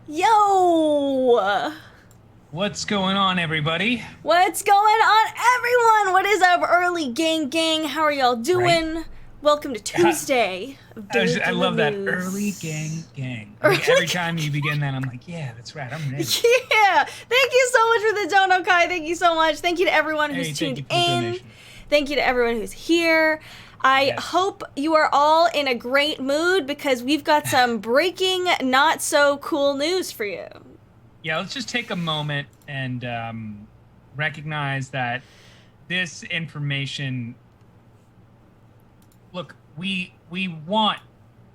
Yo! What's going on, everybody? What's going on, everyone? What is up, early gang? How are y'all Right? doing? Welcome to Tuesday of I Daily love that early News. gang. Early Like every time you begin that, I'm like, yeah, that's right. I'm ready. Yeah! Thank you so much for the dono, Kai. Thank you so much. Thank you to everyone Hey, who's thank tuned you for the in. donation. Thank you to everyone who's here. I Yes. hope you are all in a great mood because we've got some breaking, not so cool news for you. Yeah, let's just take a moment and recognize that this information. Look, we want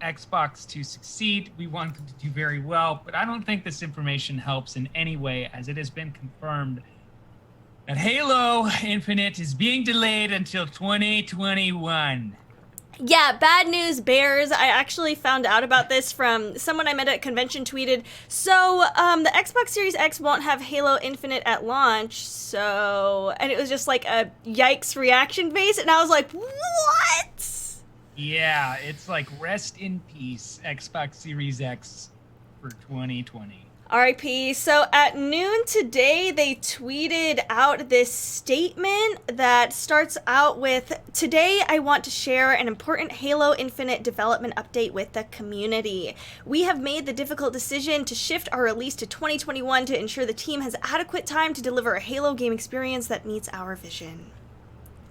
Xbox to succeed. We want them to do very well, but I don't think this information helps in any way, as it has been confirmed that Halo Infinite is being delayed until 2021. Yeah, bad news bears. I actually found out about this from someone I met at a convention tweeted. So, the Xbox Series X won't have Halo Infinite at launch. So, and it was just like a yikes reaction face, and I was like, what? Yeah, it's like rest in peace, Xbox Series X for 2020. RIP. So at noon today, they tweeted out this statement that starts out with, "Today I want to share an important Halo Infinite development update with the community. We have made the difficult decision to shift our release to 2021 to ensure the team has adequate time to deliver a Halo game experience that meets our vision."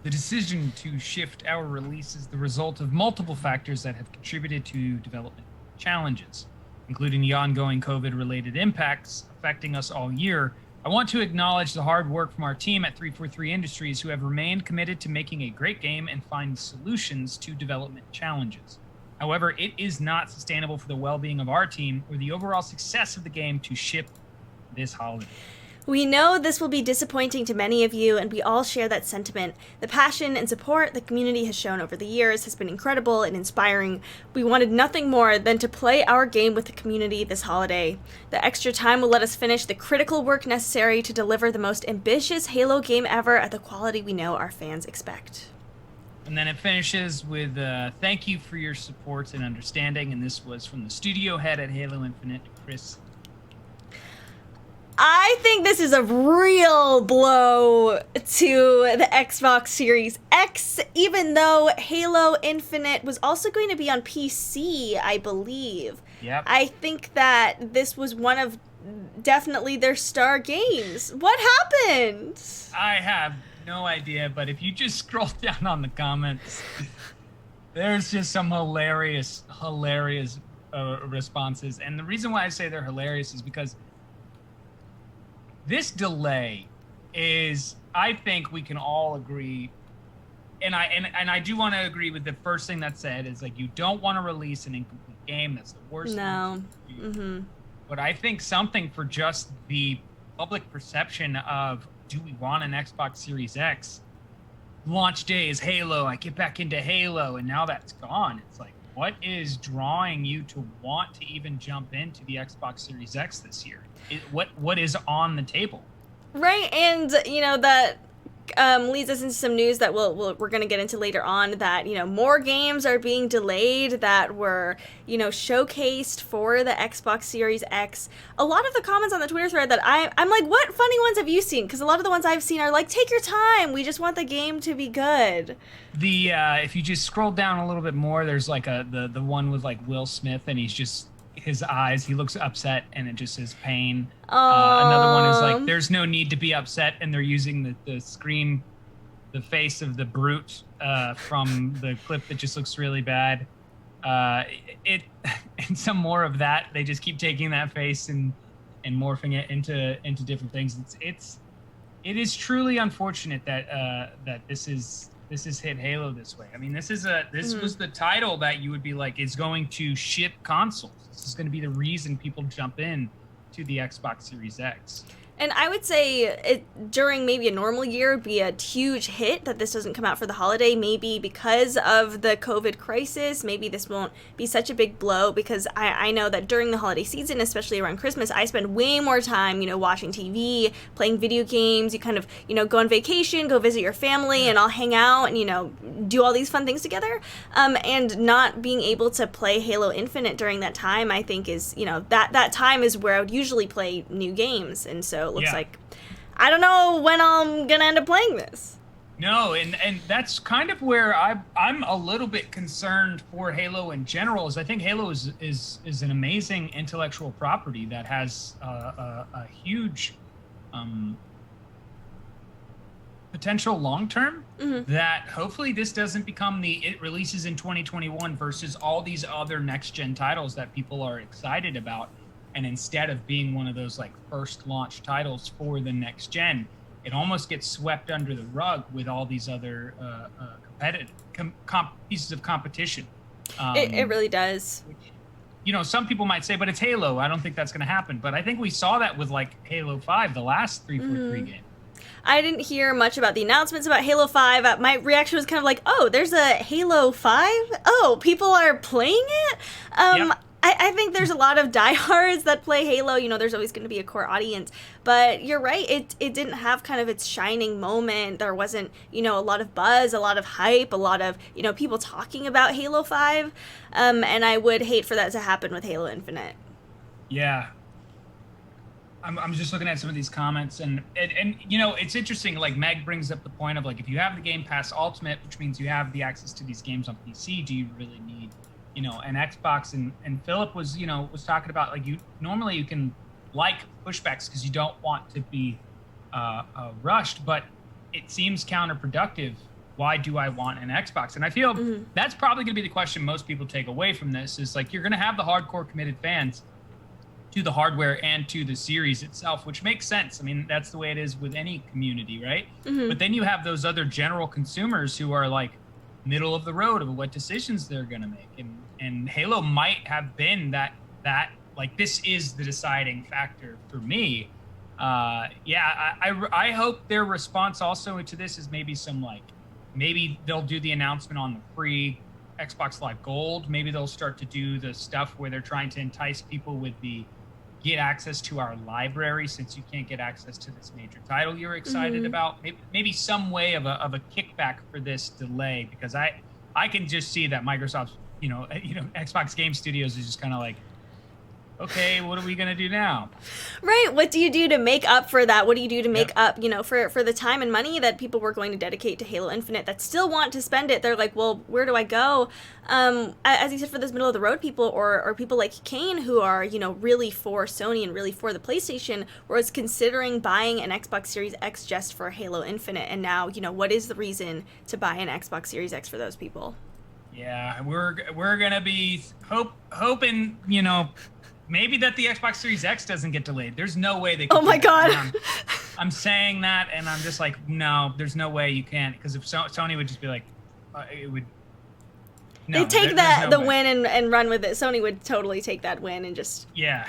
The decision to shift our release is the result of multiple factors that have contributed to development challenges, including the ongoing COVID-related impacts affecting us all year. I want to acknowledge the hard work from our team at 343 Industries, who have remained committed to making a great game and find solutions to development challenges. However, it is not sustainable for the well-being of our team or the overall success of the game to ship this holiday. We know this will be disappointing to many of you, and we all share that sentiment. The passion and support the community has shown over the years has been incredible and inspiring. We wanted nothing more than to play our game with the community this holiday. The extra time will let us finish the critical work necessary to deliver the most ambitious Halo game ever at the quality we know our fans expect. And then it finishes with thank you for your support and understanding. And this was from the studio head at Halo Infinite, Chris. I think this is a real blow to the Xbox Series X, even though Halo Infinite was also going to be on PC, I believe. Yep. I think that this was one of definitely their star games. What happened? I have no idea, but if you just scroll down on the comments, there's just some hilarious responses. And the reason why I say they're hilarious is because this delay is, I think we can all agree, and I do want to agree with the first thing that said is, like, you don't want to release an incomplete game. That's the worst No. thing to do. But I think something for just the public perception of, do we want an Xbox Series X? Launch day is Halo. I get back into Halo, and now that's gone. It's like, what is drawing you to want to even jump into the Xbox Series X this year? What is on the table? Right, and that leads us into some news that we're going to get into later on, that more games are being delayed that were showcased for the Xbox Series X. A lot of the comments on the Twitter thread that I'm like, what funny ones have you seen? Because a lot of the ones I've seen are like, take your time, we just want the game to be good. The if you just scroll down a little bit more, there's like the one with like Will Smith, and he's just, his eyes, he looks upset, and it just says pain. Another one is like, there's no need to be upset, and they're using the scream, the face of the brute from the clip that just looks really bad. And some more of that. They just keep taking that face and morphing it into different things. It is truly unfortunate that that this has hit Halo this way. I mean, this was the title that you would be like, is going to ship consoles. This is going to be the reason people jump in to the Xbox Series X. And I would say it during maybe a normal year would be a huge hit that this doesn't come out for the holiday. Maybe because of the COVID crisis, maybe this won't be such a big blow, because I know that during the holiday season, especially around Christmas, I spend way more time, watching TV, playing video games. You kind of, go on vacation, go visit your family, and all hang out and, do all these fun things together. And not being able to play Halo Infinite during that time, I think is, that time is where I would usually play new games. And so it looks like I don't know when I'm gonna end up playing this. No, and that's kind of where I'm a little bit concerned for Halo in general. Is I think Halo is an amazing intellectual property that has a huge potential long term. That hopefully this doesn't become it releases in 2021 versus all these other next gen titles that people are excited about. And instead of being one of those like first launch titles for the next gen, it almost gets swept under the rug with all these other competitive pieces of competition. It really does. Which, some people might say, but it's Halo. I don't think that's going to happen. But I think we saw that with like Halo 5, the last 343 game. I didn't hear much about the announcements about Halo 5. My reaction was kind of like, oh, there's a Halo 5? Oh, people are playing it? Yep. I think there's a lot of diehards that play Halo. There's always going to be a core audience. But you're right. It didn't have kind of its shining moment. There wasn't, a lot of buzz, a lot of hype, a lot of, people talking about Halo 5. And I would hate for that to happen with Halo Infinite. Yeah. I'm just looking at some of these comments. And it's interesting. Like Meg brings up the point of like, if you have the Game Pass Ultimate, which means you have the access to these games on PC, do you really need an Xbox? And Philip was talking about like you can like pushbacks because you don't want to be rushed, but it seems counterproductive. Why do I want an Xbox? And I feel that's probably going to be the question most people take away from this is like you're going to have the hardcore committed fans to the hardware and to the series itself, which makes sense. I mean, that's the way it is with any community, right? But then you have those other general consumers who are like middle of the road of what decisions they're going to make. And Halo might have been that like this is the deciding factor for me. I hope their response also to this is maybe some like maybe they'll do the announcement on the free Xbox Live Gold. Maybe they'll start to do the stuff where they're trying to entice people with the get access to our library since you can't get access to this major title you're excited about. Maybe some way of a kickback for this delay, because I can just see that Microsoft's Xbox Game Studios is just kind of like, okay, what are we gonna do now? Right. What do you do to make up for that? What do you do to make up, for the time and money that people were going to dedicate to Halo Infinite that still want to spend it? They're like, well, where do I go? As you said, for those middle of the road people or people like Kane who are, really for Sony and really for the PlayStation, was considering buying an Xbox Series X just for Halo Infinite. And now, what is the reason to buy an Xbox Series X for those people? Yeah, we're gonna be hoping, maybe that the Xbox Series X doesn't get delayed. There's no way they can. Oh my God. I'm saying that, and I'm just like, no, there's no way you can't, because if Sony would just be like, it would. No, they take the win and run with it. Sony would totally take that win and just. Yeah.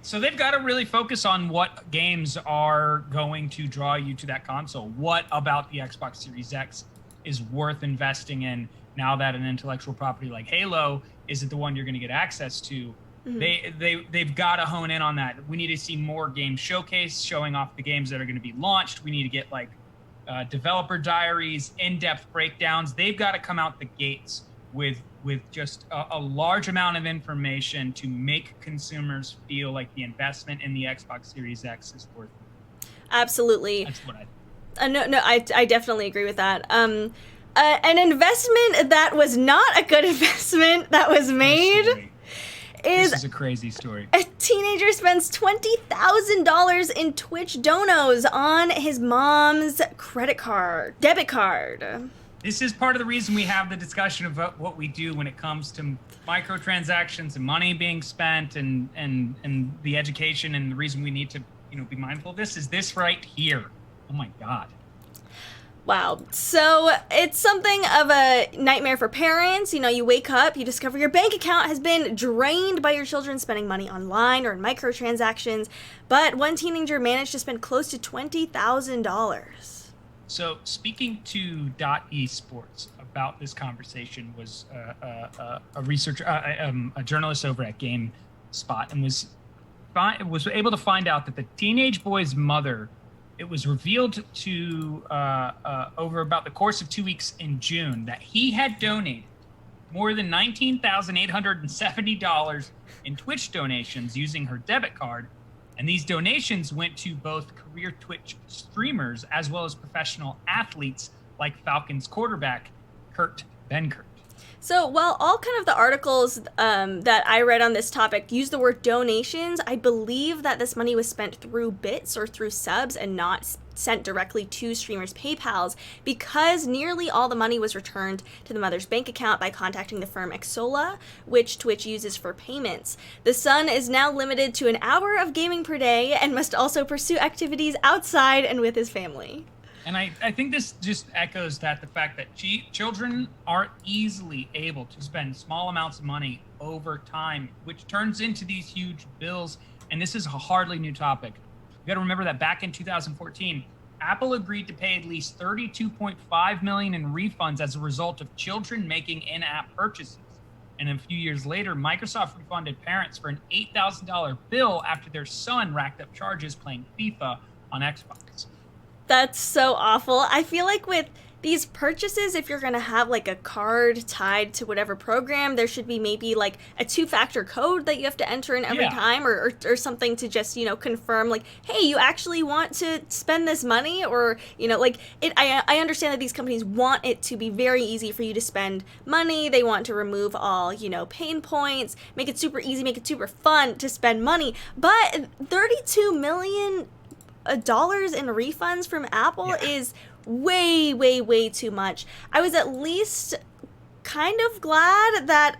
So they've got to really focus on what games are going to draw you to that console. What about the Xbox Series X is worth investing in now that an intellectual property like Halo isn't the one you're going to get access to? They've got to hone in on that. We need to see more game showcase showing off the games that are going to be launched. We need to get like developer diaries, in-depth breakdowns. They've got to come out the gates with just a large amount of information to make consumers feel like the investment in the Xbox Series X is worth it. Absolutely. That's what I definitely agree with that. An investment that was not a good investment that was made. This is a crazy story. A teenager spends $20,000 in Twitch donos on his mom's debit card. This is part of the reason we have the discussion about what we do when it comes to microtransactions and money being spent and the education, and the reason we need to be mindful of this is this right here. Oh my God. Wow. So it's something of a nightmare for parents. You know, you wake up, you discover your bank account has been drained by your children spending money online or in microtransactions. But one teenager managed to spend close to $20,000. So speaking to Esports about this conversation was a researcher, a journalist over at GameSpot, and was able to find out that the teenage boy's mother, it was revealed to over about the course of 2 weeks in June that he had donated more than $19,870 in Twitch donations using her debit card. And these donations went to both career Twitch streamers as well as professional athletes like Falcons quarterback Kurt Benkert. So while all kind of the articles that I read on this topic use the word donations, I believe that this money was spent through bits or through subs and not sent directly to streamers' PayPals, because nearly all the money was returned to the mother's bank account by contacting the firm Exola, which Twitch uses for payments. The son is now limited to an hour of gaming per day and must also pursue activities outside and with his family. And I think this just echoes the fact that children are easily able to spend small amounts of money over time, which turns into these huge bills. And this is a hardly new topic. You got to remember that back in 2014, Apple agreed to pay at least $32.5 million in refunds as a result of children making in-app purchases. And a few years later, Microsoft refunded parents for an $8,000 bill after their son racked up charges playing FIFA on Xbox. That's so awful. I feel like with these purchases, if you're going to have like a card tied to whatever program, there should be maybe like a 2-factor code that you have to enter in every time, or something to just, you know, confirm like, hey, you actually want to spend this money, or, you know, like I understand that these companies want it to be very easy for you to spend money. They want to remove all, you know, pain points, make it super easy, make it super fun to spend money. But $32 million in refunds from Apple is way, way, way too much. I was at least kind of glad that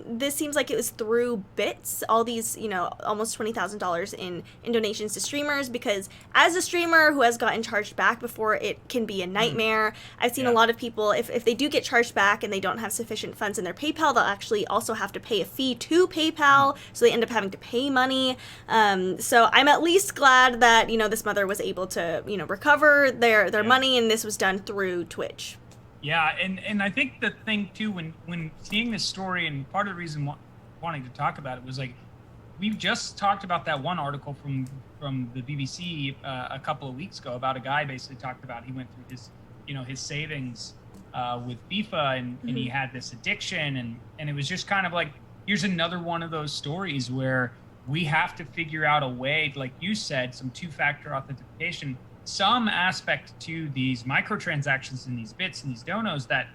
this seems like it was through bits, all these, you know, almost $20,000 in donations to streamers, because as a streamer who has gotten charged back before, it can be a nightmare. I've seen a lot of people, if they do get charged back and they don't have sufficient funds in their PayPal, they'll actually also have to pay a fee to PayPal, so they end up having to pay money. So I'm at least glad that, you know, this mother was able to, you know, recover their money, and this was done through Twitch. Yeah, and I think the thing too, when seeing this story, and part of the reason wanting to talk about it was like, we just talked about that one article from the BBC a couple of weeks ago about a guy basically talked about he went through his savings with FIFA, and he had this addiction, and it was just kind of like, here's another one of those stories where we have to figure out a way, like you said, some 2-factor authentication, some aspect to these microtransactions and these bits and these donos that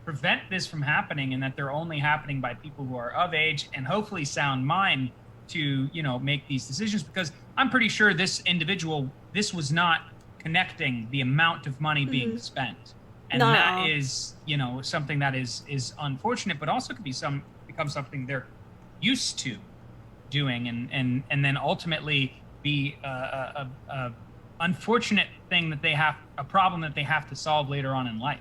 prevent this from happening, and that they're only happening by people who are of age and hopefully sound mind to, you know, make these decisions. Because I'm pretty sure this individual, this was not connecting the amount of money being spent. And that is, you know, something that is unfortunate, but also could be become something they're used to doing, and then ultimately be a unfortunate thing that a problem that they have to solve later on in life.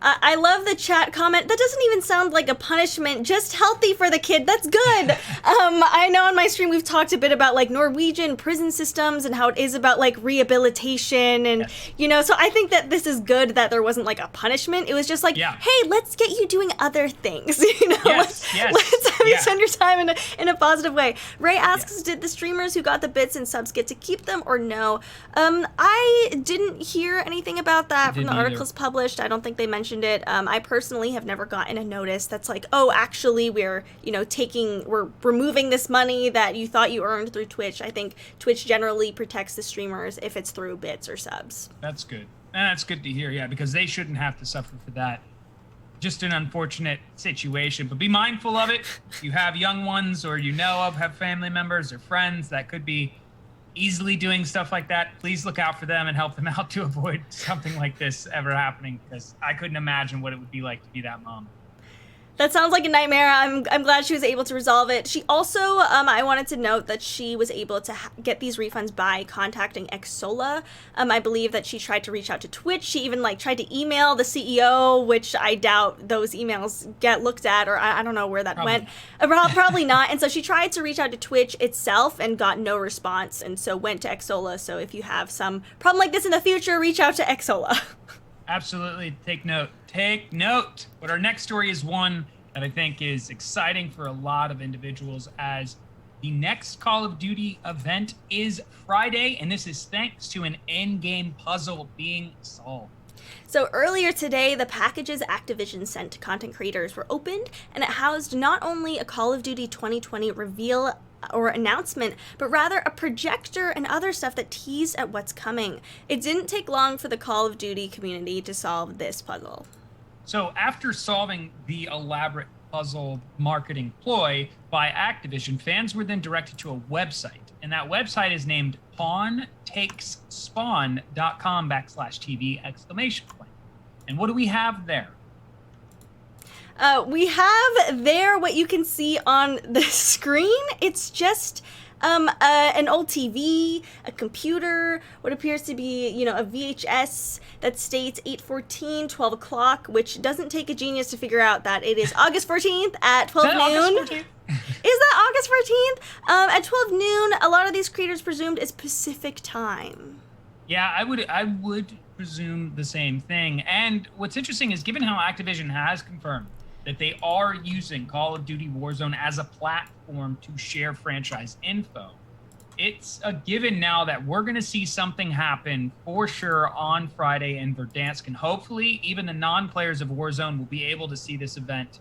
I love the chat comment. That doesn't even sound like a punishment, just healthy for the kid. That's good. I know on my stream we've talked a bit about like Norwegian prison systems and how it is about like rehabilitation, and you know, so I think that this is good that there wasn't like a punishment. It was just like, hey, let's get you doing other things. You know, let's have you spend your time in a positive way. Ray asks, did the streamers who got the bits and subs get to keep them or no? I didn't hear anything about that from the articles published. I don't think they mentioned it. I personally have never gotten a notice that's like, oh, actually we're removing this money that you thought you earned through Twitch. I think Twitch generally protects the streamers if it's through bits or subs. That's good. And that's good to hear, yeah, because they shouldn't have to suffer for that. Just an unfortunate situation, but be mindful of it. If you have young ones, or you know of, have family members or friends that could be easily doing stuff like that, please look out for them and help them out to avoid something like this ever happening, because I couldn't imagine what it would be like to be that mom. That sounds like a nightmare. I'm glad she was able to resolve it. She also, I wanted to note that she was able to get these refunds by contacting Xsolla. I believe that she tried to reach out to Twitch. She even tried to email the CEO, which I doubt those emails get looked at, or I don't know where that went. Probably not. And so she tried to reach out to Twitch itself and got no response, and so went to Xsolla. So if you have some problem like this in the future, reach out to Xsolla. Absolutely. Take note. Take note. But our next story is one that I think is exciting for a lot of individuals, as the next Call of Duty event is Friday, and this is thanks to an in-game puzzle being solved. So earlier today, the packages Activision sent to content creators were opened, and it housed not only a Call of Duty 2020 reveal or announcement, but rather a projector and other stuff that teased at what's coming. It didn't take long for the Call of Duty community to solve this puzzle. So after solving the elaborate puzzle marketing ploy by Activision, fans were then directed to a website, and that website is named pawntakesspawn.com/TV!! And what do we have there? We have there what you can see on the screen. It's just an old TV, a computer, what appears to be, a VHS that states 8/14, 12 o'clock, which doesn't take a genius to figure out that it is August 14th at 12 noon. August 14th? Is that August 14th? At 12 noon, a lot of these creators presumed is Pacific time. Yeah, I would presume the same thing. And what's interesting is, given how Activision has confirmed that they are using Call of Duty Warzone as a platform to share franchise info, it's a given now that we're going to see something happen for sure on Friday in Verdansk, and hopefully even the non-players of Warzone will be able to see this event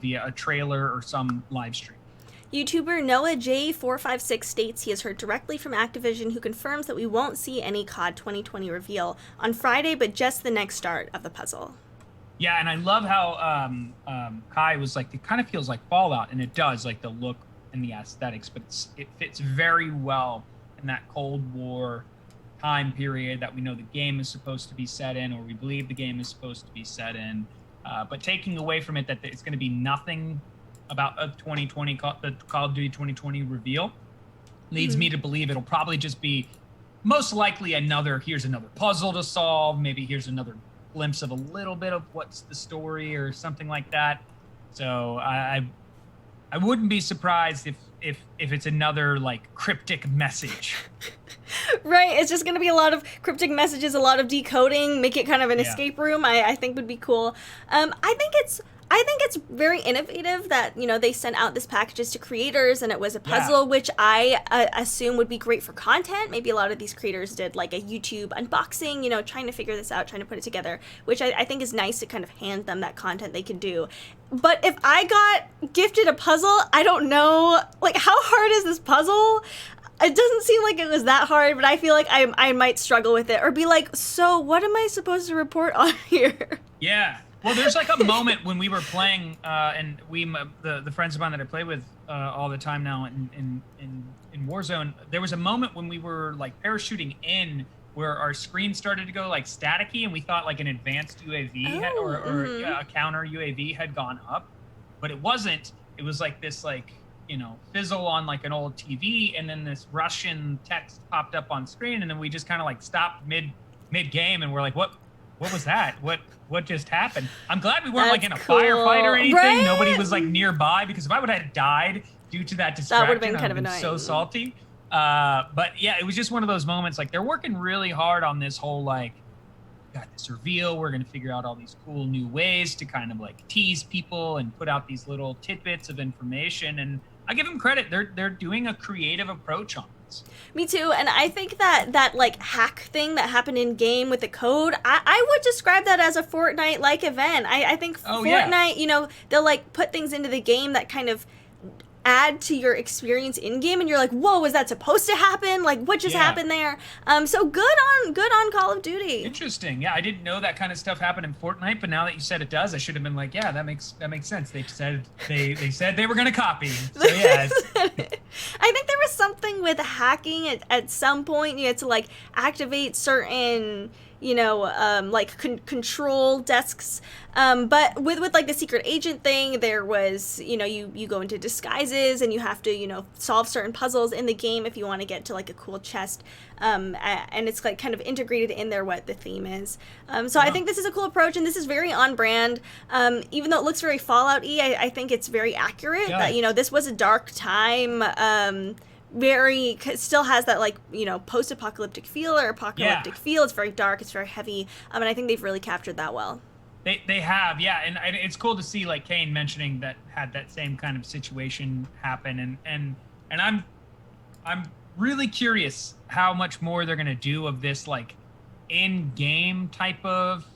via a trailer or some live stream. YouTuber Noah J456 states he has heard directly from Activision, who confirms that we won't see any COD 2020 reveal on Friday, but just the next start of the puzzle. Yeah, and I love how Kai was like, it kind of feels like Fallout, and it does, like the look and the aesthetics, but it fits very well in that Cold War time period that we know the game is supposed to be set in, or we believe the game is supposed to be set in. But taking away from it that it's going to be nothing about a 2020 the Call of Duty 2020 reveal leads me to believe it'll probably just be most likely here's another puzzle to solve, maybe here's another glimpse of a little bit of what's the story or something like that. So I wouldn't be surprised if it's another cryptic message. Right, it's just going to be a lot of cryptic messages, a lot of decoding, make it kind of an escape room. I think would be cool. I think it's very innovative that, they sent out this packages to creators and it was a puzzle, which I assume would be great for content. Maybe a lot of these creators did a YouTube unboxing, trying to figure this out, trying to put it together, which I think is nice to kind of hand them that content they can do. But if I got gifted a puzzle, I don't know, how hard is this puzzle? It doesn't seem like it was that hard, but I feel like I might struggle with it or be like, so what am I supposed to report on here? Yeah. Well, there's a moment when we were playing, and the friends of mine that I play with all the time now in Warzone, there was a moment when we were parachuting in where our screen started to go staticky, and we thought an advanced UAV a counter UAV had gone up, but it wasn't. It was this fizzle on an old TV, and then this Russian text popped up on screen, and then we just kind of stopped mid game, and we're like, what was that? What just happened? I'm glad we weren't in a firefight or anything. Right? Nobody was nearby, because if I would have died due to that distraction, that would have been kind of annoying. So salty. But yeah, it was just one of those moments. They're working really hard on this whole got this reveal. We're gonna figure out all these cool new ways to kind of tease people and put out these little tidbits of information. And I give them credit. They're doing a creative approach on this. Me too, and I think that hack thing that happened in game with the code, I would describe that as a Fortnite event. I think Fortnite, they'll put things into the game that kind of add to your experience in game, and you're like, whoa, was that supposed to happen? What just happened there? So good on Call of Duty. Interesting. Yeah, I didn't know that kind of stuff happened in Fortnite, but now that you said it does, I should have been yeah, that makes sense. They said they were going to copy. So yeah. I think there was something with hacking at some point. You had to activate certain like control desks. But with like the secret agent thing, there was, you go into disguises and you have to, solve certain puzzles in the game if you want to get to like a cool chest. And it's like kind of integrated in there what the theme is. So I think this is a cool approach, and this is very on brand. Even though it looks very Fallout-y, I think it's very accurate. That this was a dark time. Still has that like post-apocalyptic feel or apocalyptic feel. It's very dark. It's very heavy. And I think they've really captured that well. They have, yeah, and it's cool to see like Kane mentioning that had that same kind of situation happen, and I'm really curious how much more they're gonna do of this like in-game type of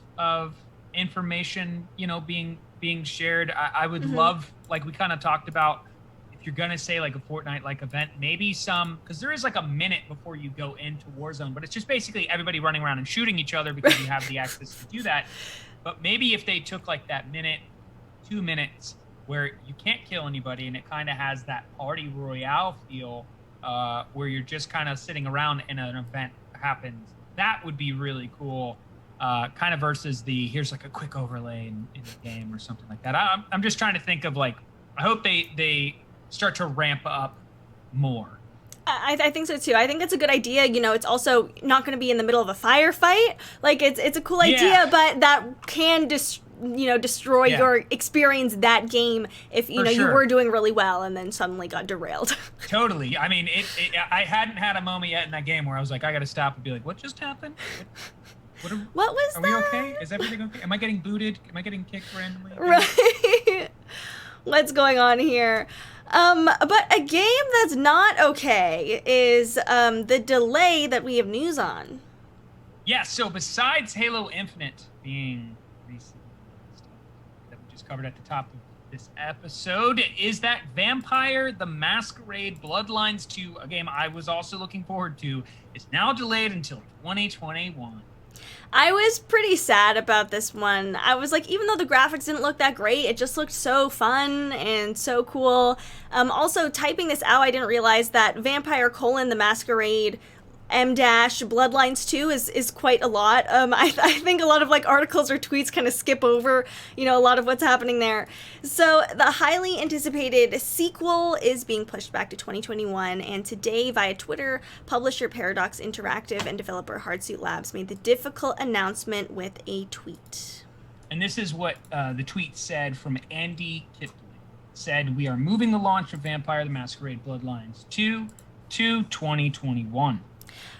information, being shared. I would love, like we kind of talked about, if you're gonna say like a Fortnite like event, maybe because there is like a minute before you go into Warzone, but it's just basically everybody running around and shooting each other because you have the access to do that. But maybe if they took like that minute, 2 minutes where you can't kill anybody and it kind of has that party royale feel, where you're just kind of sitting around and an event happens, that would be really cool. Kind of versus here's like a quick overlay in the game or something like that. I'm just trying to think of like, I hope they start to ramp up more. I think so too. I think it's a good idea. It's also not going to be in the middle of a firefight. Like it's a cool idea, but that can destroy your experience that game if you were doing really well and then suddenly got derailed. Totally. I mean, I hadn't had a moment yet in that game where I was like, I got to stop and be like, what just happened? What was that? Are we okay? Is everything okay? Am I getting booted? Am I getting kicked randomly? Right. What's going on here? But a game that's not okay is the delay that we have news on. Yeah, so besides Halo Infinite being recently that we just covered at the top of this episode, is that Vampire the Masquerade Bloodlines 2, a game I was also looking forward to, is now delayed until 2021. I was pretty sad about this one. I was like, even though the graphics didn't look that great, it just looked so fun and so cool. Also, typing this out, I didn't realize that Vampire: The Masquerade Bloodlines 2 is quite a lot. I think a lot of like articles or tweets kind of skip over, a lot of what's happening there. So the highly anticipated sequel is being pushed back to 2021, and today via Twitter, publisher Paradox Interactive and developer Hardsuit Labs made the difficult announcement with a tweet. And this is what the tweet said from Andy Kipling. Said, "We are moving the launch of Vampire the Masquerade Bloodlines 2 to 2021.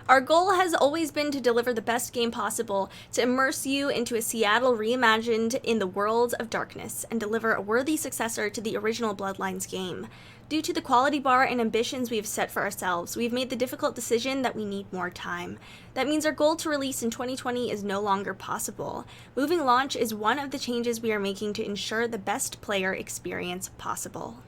Our goal has always been to deliver the best game possible, to immerse you into a Seattle reimagined in the world of darkness, and deliver a worthy successor to the original Bloodlines game. Due to the quality bar and ambitions we have set for ourselves, we've made the difficult decision that we need more time. That means our goal to release in 2020 is no longer possible. Moving launch is one of the changes we are making to ensure the best player experience possible."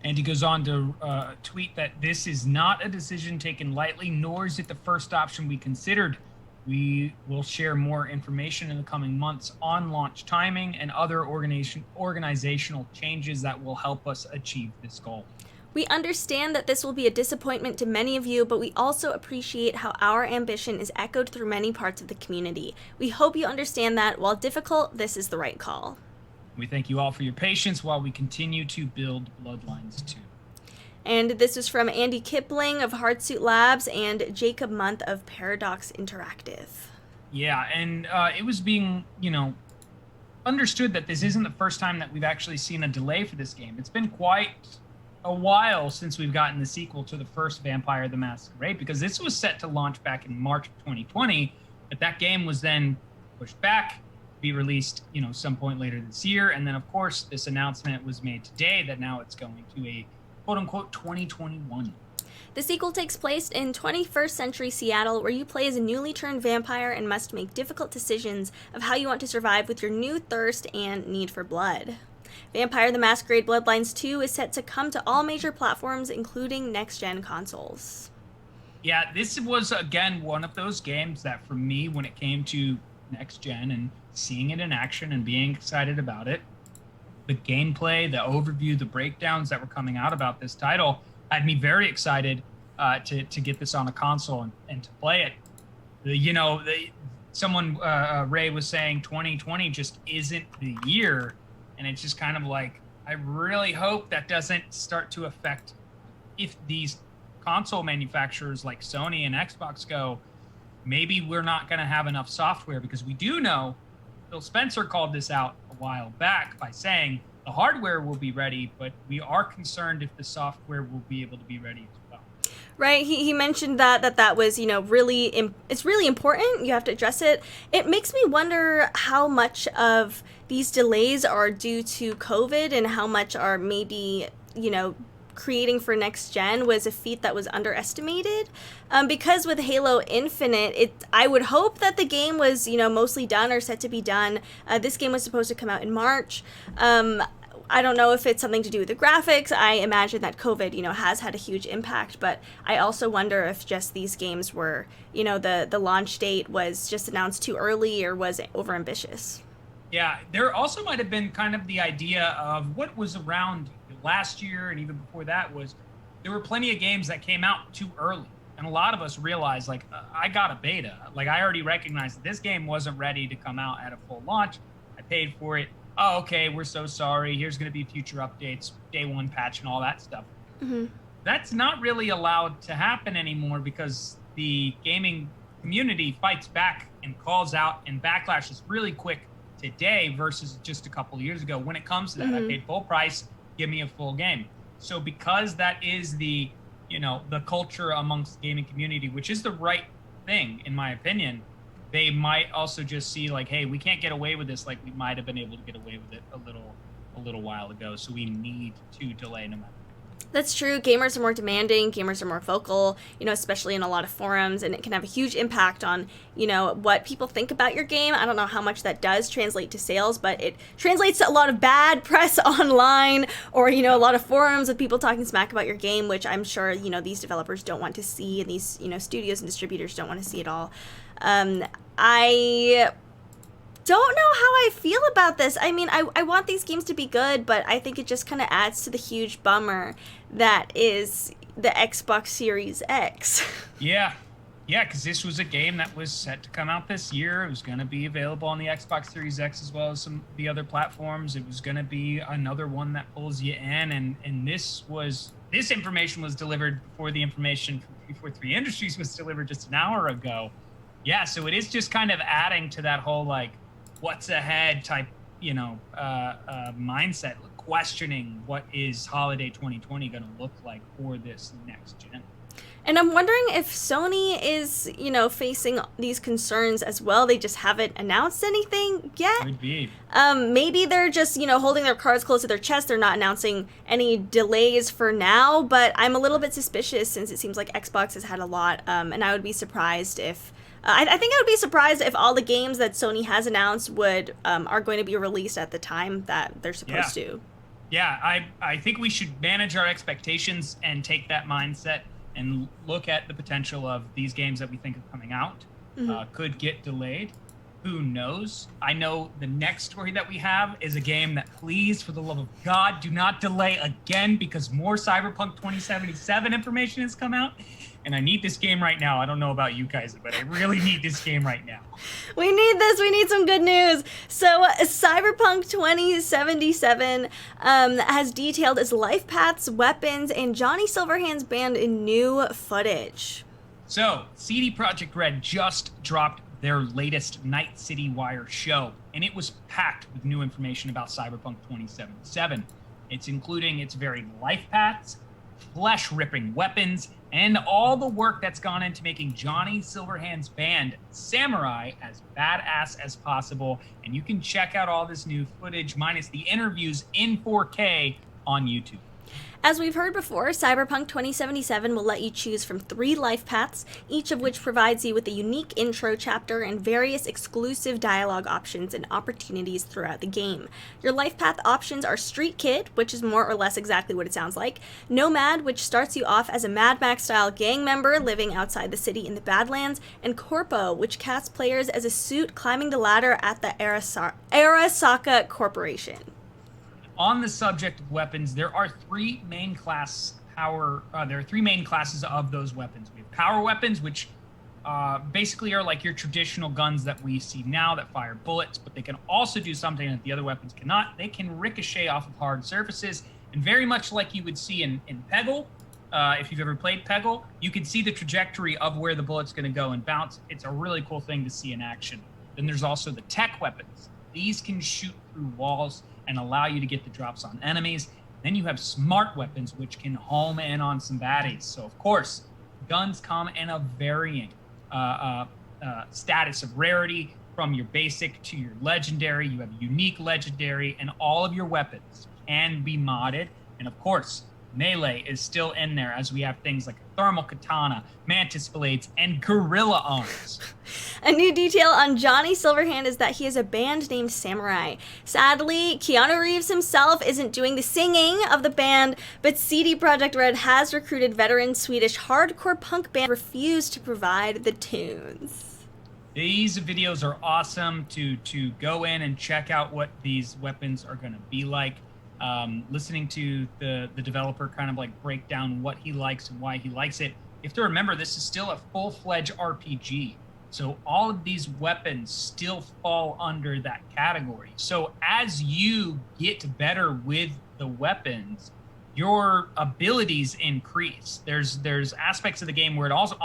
And he goes on to tweet that this is not a decision taken lightly, nor is it the first option we considered. We will share more information in the coming months on launch timing and other organizational changes that will help us achieve this goal. We understand that this will be a disappointment to many of you, but we also appreciate how our ambition is echoed through many parts of the community. We hope you understand that, while difficult, this is the right call. We thank you all for your patience while we continue to build Bloodlines 2. And this is from Andy Kipling of Hardsuit Labs and Jacob Month of Paradox Interactive. Yeah, and it was being, understood that this isn't the first time that we've actually seen a delay for this game. It's been quite a while since we've gotten the sequel to the first Vampire the Masquerade, because this was set to launch back in March of 2020, but that game was then pushed back, be released, some point later this year. And then, of course, this announcement was made today that now it's going to a quote-unquote 2021. The sequel takes place in 21st century Seattle, where you play as a newly turned vampire and must make difficult decisions of how you want to survive with your new thirst and need for blood. Vampire the Masquerade Bloodlines 2 is set to come to all major platforms, including next-gen consoles. Yeah, this was, again, one of those games that, for me, when it came to next-gen and seeing it in action and being excited about it, the gameplay, the overview, the breakdowns that were coming out about this title had me very excited to get this on a console and to play it. someone, Ray was saying 2020 just isn't the year. And it's just kind of like, I really hope that doesn't start to affect if these console manufacturers like Sony and Xbox go, maybe we're not going to have enough software, because we do know Phil Spencer called this out a while back by saying the hardware will be ready, but we are concerned if the software will be able to be ready as well. Right. He mentioned that was, it's really important. You have to address it. It makes me wonder how much of these delays are due to COVID and how much are maybe, creating for next gen was a feat that was underestimated. Because with Halo Infinite, I would hope that the game was, mostly done or set to be done. This game was supposed to come out in March. I don't know if it's something to do with the graphics. I imagine that COVID, has had a huge impact, but I also wonder if just these games were, the launch date was just announced too early or was overambitious. Yeah, there also might have been kind of the idea of what was around last year and even before that was there were plenty of games that came out too early. And a lot of us realized, like, I got a beta. Like, I already recognized that this game wasn't ready to come out at a full launch. I paid for it. Oh, okay, we're so sorry. Here's going to be future updates, day one patch and all that stuff. Mm-hmm. That's not really allowed to happen anymore because the gaming community fights back and calls out, and backlash is really quick today versus just a couple of years ago. When it comes to that, I paid full price, give me a full game. So because that is the culture amongst the gaming community, which is the right thing, in my opinion, they might also just see like, hey, we can't get away with this like we might have been able to get away with it a little while ago. So we need to delay no matter what. That's true. Gamers are more demanding. Gamers are more vocal, especially in a lot of forums, and it can have a huge impact on, what people think about your game. I don't know how much that does translate to sales, but it translates to a lot of bad press online or, a lot of forums with people talking smack about your game, which I'm sure, these developers don't want to see, and these, studios and distributors don't want to see at all. I don't know how I feel about this. I mean, I want these games to be good, but I think it just kind of adds to the huge bummer that is the Xbox Series X. Yeah, because this was a game that was set to come out this year. It was going to be available on the Xbox Series X as well as some of the other platforms. It was going to be another one that pulls you in, and this information was delivered before the information from 343 Industries was delivered just an hour ago. Yeah, so it is just kind of adding to that whole like what's ahead type, mindset, questioning what is holiday 2020 going to look like for this next gen. And I'm wondering if Sony is, facing these concerns as well. They just haven't announced anything yet. Could be. Maybe they're just, holding their cards close to their chest. They're not announcing any delays for now, but I'm a little bit suspicious since it seems like Xbox has had a lot, and I would be surprised if I think I would be surprised if all the games that Sony has announced are going to be released at the time that they're supposed to. Yeah, I think we should manage our expectations and take that mindset and look at the potential of these games that we think are coming out could get delayed. Who knows? I know the next story that we have is a game that, please, for the love of God, do not delay again, because more Cyberpunk 2077 information has come out. And I need this game right now. I don't know about you guys, but I really need this game right now. We need this. We need some good news. So Cyberpunk 2077 has detailed its Lifepaths, weapons, and Johnny Silverhand's band in new footage. So CD Projekt Red just dropped their latest Night City Wire show, and it was packed with new information about Cyberpunk 2077. It's including its very Lifepaths, flesh-ripping weapons, and all the work that's gone into making Johnny Silverhand's band, Samurai, as badass as possible. And you can check out all this new footage, minus the interviews, in 4K on YouTube. As we've heard before, Cyberpunk 2077 will let you choose from 3 life paths, each of which provides you with a unique intro chapter and various exclusive dialogue options and opportunities throughout the game. Your life path options are Street Kid, which is more or less exactly what it sounds like, Nomad, which starts you off as a Mad Max-style gang member living outside the city in the Badlands, and Corpo, which casts players as a suit climbing the ladder at the Arasaka Corporation. On the subject of weapons, there are 3 main classes of those weapons. We have power weapons, which basically are like your traditional guns that we see now that fire bullets, but they can also do something that the other weapons cannot. They can ricochet off of hard surfaces, and very much like you would see in Peggle, if you've ever played Peggle, you can see the trajectory of where the bullet's going to go and bounce. It's a really cool thing to see in action. Then there's also the tech weapons. These can shoot through walls and allow you to get the drops on enemies. Then you have smart weapons, which can home in on some baddies. So, of course, guns come in a varying status of rarity, from your basic to your legendary. You have unique legendary, and all of your weapons can be modded. And, of course, melee is still in there, as we have things like a thermal katana, mantis blades, and gorilla arms. A new detail on Johnny Silverhand is that he has a band named Samurai. Sadly, Keanu Reeves himself isn't doing the singing of the band, but CD Projekt Red has recruited veteran Swedish hardcore punk band Refuse to provide the tunes. These videos are awesome to go in and check out what these weapons are going to be like. Listening to the developer kind of like break down what he likes and why he likes it. You have to remember, this is still a full-fledged RPG. So all of these weapons still fall under that category. So as you get better with the weapons, your abilities increase. There's aspects of the game where it also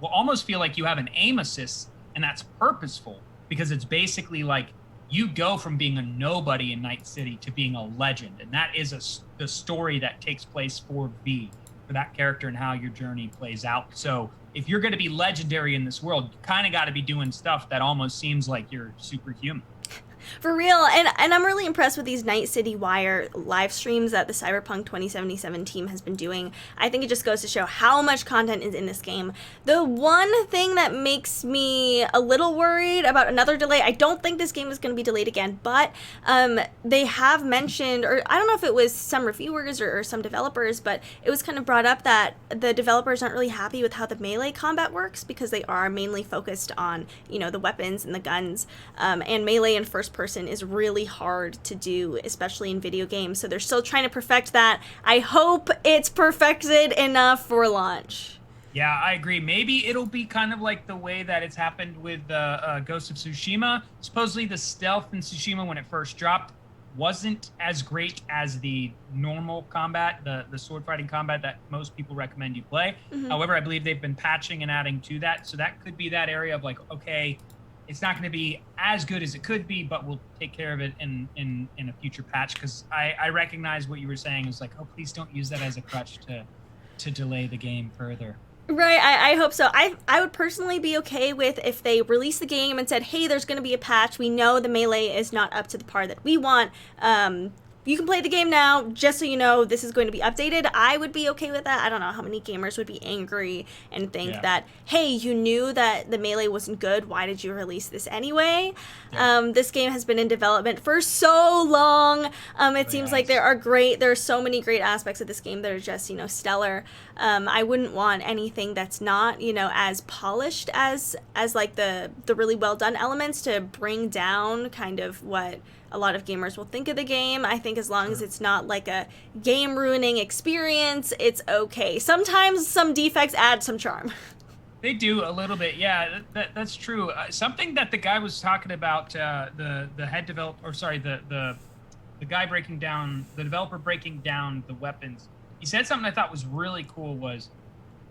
will almost feel like you have an aim assist, and that's purposeful, because it's basically like you go from being a nobody in Night City to being a legend. And that is the story that takes place for V, for that character, and how your journey plays out. So if you're going to be legendary in this world, you kind of got to be doing stuff that almost seems like you're superhuman. For real, and I'm really impressed with these Night City Wire live streams that the Cyberpunk 2077 team has been doing. I think it just goes to show how much content is in this game. The one thing that makes me a little worried about another delay, I don't think this game is going to be delayed again, but they have mentioned, or I don't know if it was some reviewers or some developers, but it was kind of brought up that the developers aren't really happy with how the melee combat works, because they are mainly focused on, the weapons and the guns, and melee in first person is really hard to do, especially in video games. So they're still trying to perfect that. I hope it's perfected enough for launch. Yeah, I agree. Maybe it'll be kind of like the way that it's happened with Ghost of Tsushima. Supposedly the stealth in Tsushima, when it first dropped, wasn't as great as the normal combat, the sword fighting combat that most people recommend you play. Mm-hmm. However, I believe they've been patching and adding to that. So that could be that area of like, okay, it's not going to be as good as it could be, but we'll take care of it in a future patch. Because I recognize what you were saying. It was like, oh, please don't use that as a crutch to delay the game further. Right, I hope so. I would personally be okay with if they released the game and said, hey, there's going to be a patch. We know the melee is not up to the par that we want. You can play the game now, just so you know this is going to be updated. I would be okay with that. I don't know how many gamers would be angry and think that, hey, you knew that the melee wasn't good. Why did you release this anyway? Yeah. This game has been in development for so long. It seems like there are so many great aspects of this game that are just, stellar. I wouldn't want anything that's not, as polished as like the really well done elements to bring down kind of what a lot of gamers will think of the game. I think as long as it's not like a game-ruining experience, it's okay. Sometimes some defects add some charm. They do a little bit, yeah. That's true. Something that the guy was talking about, the head developer, or sorry, the guy breaking down, the developer breaking down the weapons. He said something I thought was really cool. Was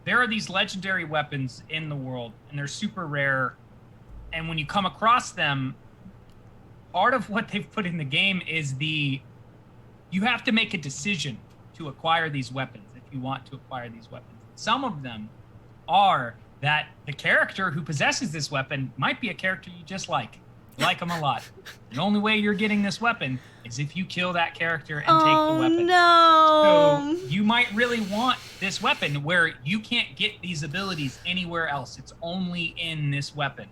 there are these legendary weapons in the world, and they're super rare, and when you come across them, part of what they've put in the game is you have to make a decision to acquire these weapons if you want to acquire these weapons. Some of them are that the character who possesses this weapon might be a character you just like them a lot. The only way you're getting this weapon is if you kill that character and take the weapon. No. So you might really want this weapon where you can't get these abilities anywhere else. It's only in this weapon.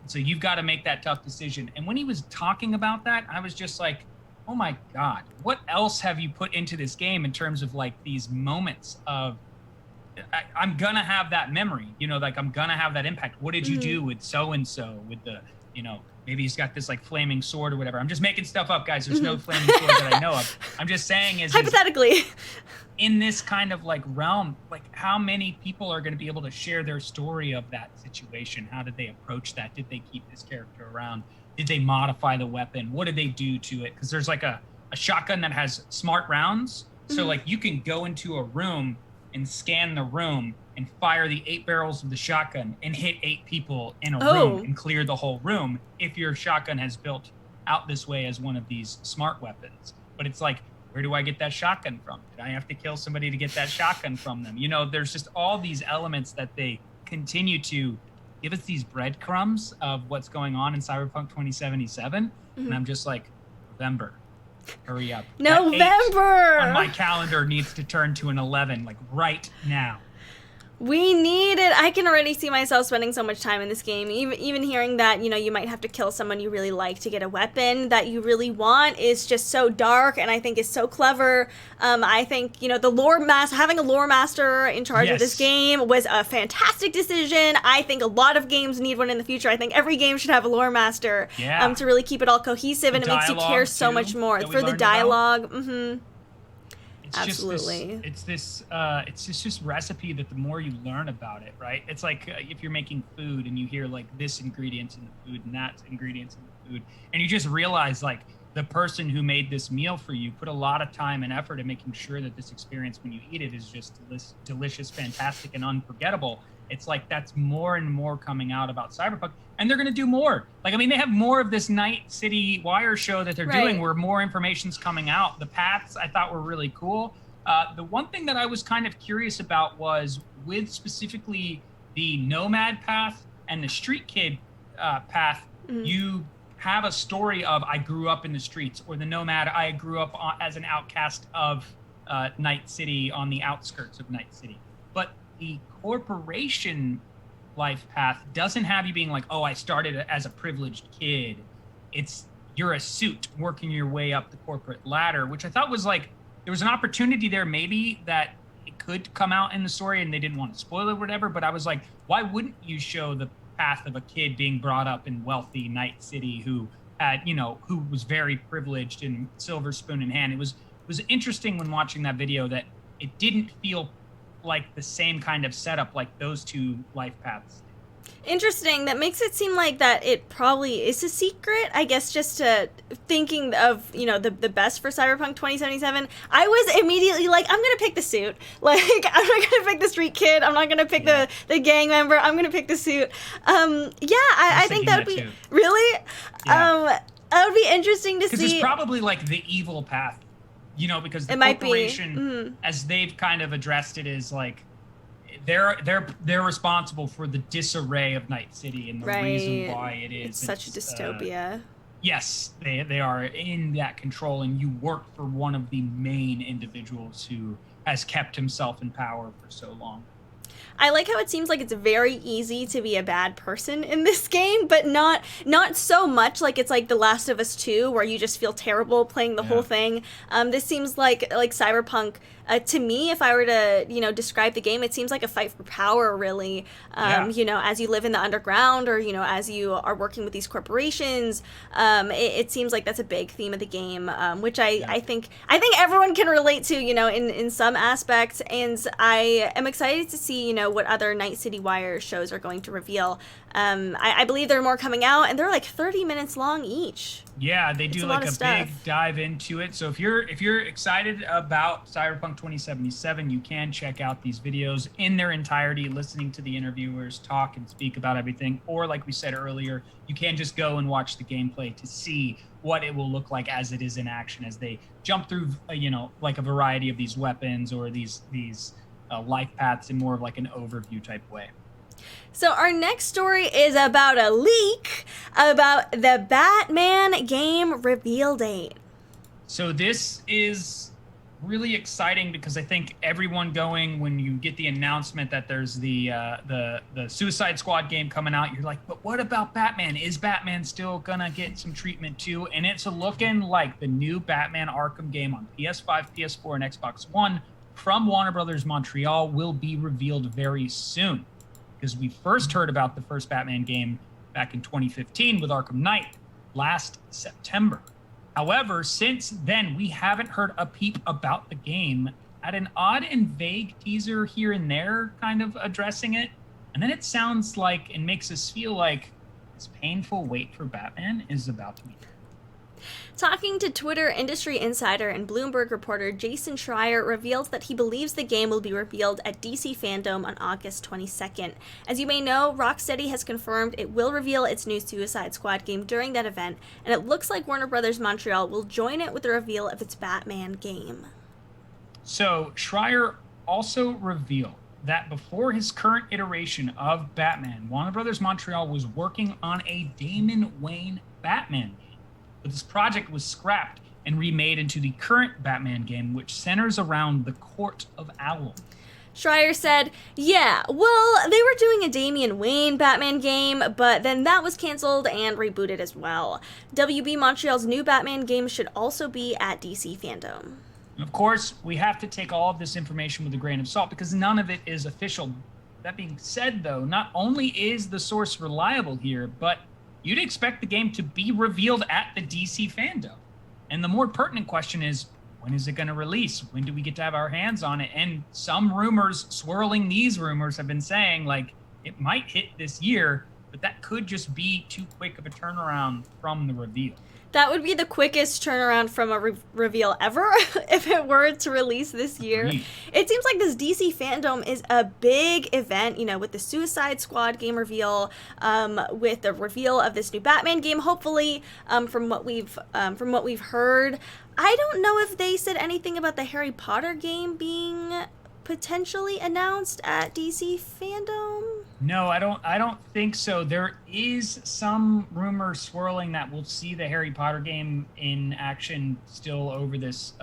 So you've got to make that tough decision. And when he was talking about that, I was just like, oh my God, what else have you put into this game in terms of like these moments of, I'm going to have that memory, like I'm going to have that impact. What did you do with so-and-so, with the, maybe he's got this like flaming sword or whatever. I'm just making stuff up, guys. There's no flaming sword that I know of. I'm just saying is hypothetically, in this kind of like realm, like how many people are going to be able to share their story of that situation? How did they approach that? Did they keep this character around? Did they modify the weapon? What did they do to it? Because there's like a shotgun that has smart rounds. So like you can go into a room and scan the room and fire the 8 barrels of the shotgun and hit 8 people in a room and clear the whole room if your shotgun has built out this way as one of these smart weapons. But it's like, where do I get that shotgun from? Did I have to kill somebody to get that shotgun from them? You know, there's just all these elements that they continue to give us these breadcrumbs of what's going on in Cyberpunk 2077. And I'm just like, November, hurry up. November! On my calendar needs to turn to an 11, like right now. We need it. I can already see myself spending so much time in this game. Even hearing that, you know, you might have to kill someone you really like to get a weapon that you really want is just so dark, and I think is so clever. I think, you know, having a lore master in charge of this game was a fantastic decision. I think a lot of games need one in the future. I think every game should have a lore master to really keep it all cohesive, and it makes you care so much more for the dialogue. Absolutely. It's this recipe that the more you learn about it, right? It's like if you're making food and you hear like this ingredient's in the food and that ingredient's in the food, and you just realize like the person who made this meal for you put a lot of time and effort in making sure that this experience when you eat it is just delicious, fantastic, and unforgettable. It's like that's more and more coming out about Cyberpunk, and they're going to do more. Like, I mean, they have more of this Night City Wire show that they're doing where more information's coming out. The paths I thought were really cool. The one thing that I was kind of curious about was with specifically the Nomad path and the Street Kid path, you have a story of I grew up in the streets, or the Nomad, I grew up as an outcast of Night City on the outskirts of Night City. But the corporation life path doesn't have you being like, oh, I started as a privileged kid. It's you're a suit working your way up the corporate ladder, which I thought was like, there was an opportunity there maybe that it could come out in the story and they didn't want to spoil it or whatever, but I was like, why wouldn't you show the path of a kid being brought up in wealthy Night City who had, you know, who was very privileged and silver spoon in hand? It was interesting when watching that video that it didn't feel like the same kind of setup like those two life paths. Interesting. That makes it seem like that it probably is a secret. I guess just to thinking of, you know, the best for Cyberpunk 2077, I was immediately like, I'm going to pick the suit. Like, I'm not going to pick the street kid. I'm not going to pick the gang member. I'm going to pick the suit. I think that would be... Too. Really? Yeah. That would be interesting to see. Because it's probably like the evil path. You know, because the corporation, as they've kind of addressed it, is like they're responsible for the disarray of Night City and the reason why it is. It's such a dystopia. Yes, they are in that control, and you work for one of the main individuals who has kept himself in power for so long. I like how it seems like it's very easy to be a bad person in this game, but not so much like it's like The Last of Us 2, where you just feel terrible playing the whole thing. This seems like Cyberpunk. To me, if I were to, you know, describe the game, it seems like a fight for power, really. You know, as you live in the underground, or, you know, as you are working with these corporations, it seems like that's a big theme of the game, which I think everyone can relate to, you know, in some aspects. And I am excited to see, you know, what other Night City Wire shows are going to reveal. I believe there are more coming out, and they're like 30 minutes long each. Yeah, they do like a big dive into it. So if you're excited about Cyberpunk 2077, you can check out these videos in their entirety, listening to the interviewers talk and speak about everything. Or like we said earlier, you can just go and watch the gameplay to see what it will look like as it is in action, as they jump through, you know, like a variety of these weapons or these life paths in more of like an overview type way. So our next story is about a leak about the Batman game reveal date. So this is really exciting because I think everyone going, when you get the announcement that there's the Suicide Squad game coming out, you're like, but what about Batman? Is Batman still gonna get some treatment too? And it's looking like the new Batman Arkham game on PS5, PS4, and Xbox One from Warner Brothers Montreal will be revealed very soon. Because we first heard about the first Batman game back in 2015 with Arkham Knight, last September. However, since then, we haven't heard a peep about the game. At an odd and vague teaser here and there, kind of addressing it. And then it sounds like and makes us feel like this painful wait for Batman is about to be. Talking to Twitter industry insider and Bloomberg reporter Jason Schreier reveals that he believes the game will be revealed at DC Fandom on August 22nd. As you may know, Rocksteady has confirmed it will reveal its new Suicide Squad game during that event, and it looks like Warner Bros. Montreal will join it with the reveal of its Batman game. So Schreier also revealed that before his current iteration of Batman, Warner Bros. Montreal was working on a Damon Wayne Batman game. But this project was scrapped and remade into the current Batman game, which centers around the Court of Owls. Schreier said, yeah, well, they were doing a Damian Wayne Batman game, but then that was canceled and rebooted as well. WB Montreal's new Batman game should also be at DC Fandom. Of course, we have to take all of this information with a grain of salt because none of it is official. That being said, though, not only is the source reliable here, but you'd expect the game to be revealed at the DC Fandom. And the more pertinent question is, when is it going to release? When do we get to have our hands on it? And some rumors swirling these rumors have been saying, like, it might hit this year, but that could just be too quick of a turnaround from the reveal. That would be the quickest turnaround from a reveal ever if it were to release this year. It seems like this DC Fandom is a big event, you know, with the Suicide Squad game reveal, with the reveal of this new Batman game, hopefully, from what we've heard. I don't know if they said anything about the Harry Potter game being potentially announced at DC Fandom. No, I don't think so. There is some rumor swirling that we'll see the Harry Potter game in action still over this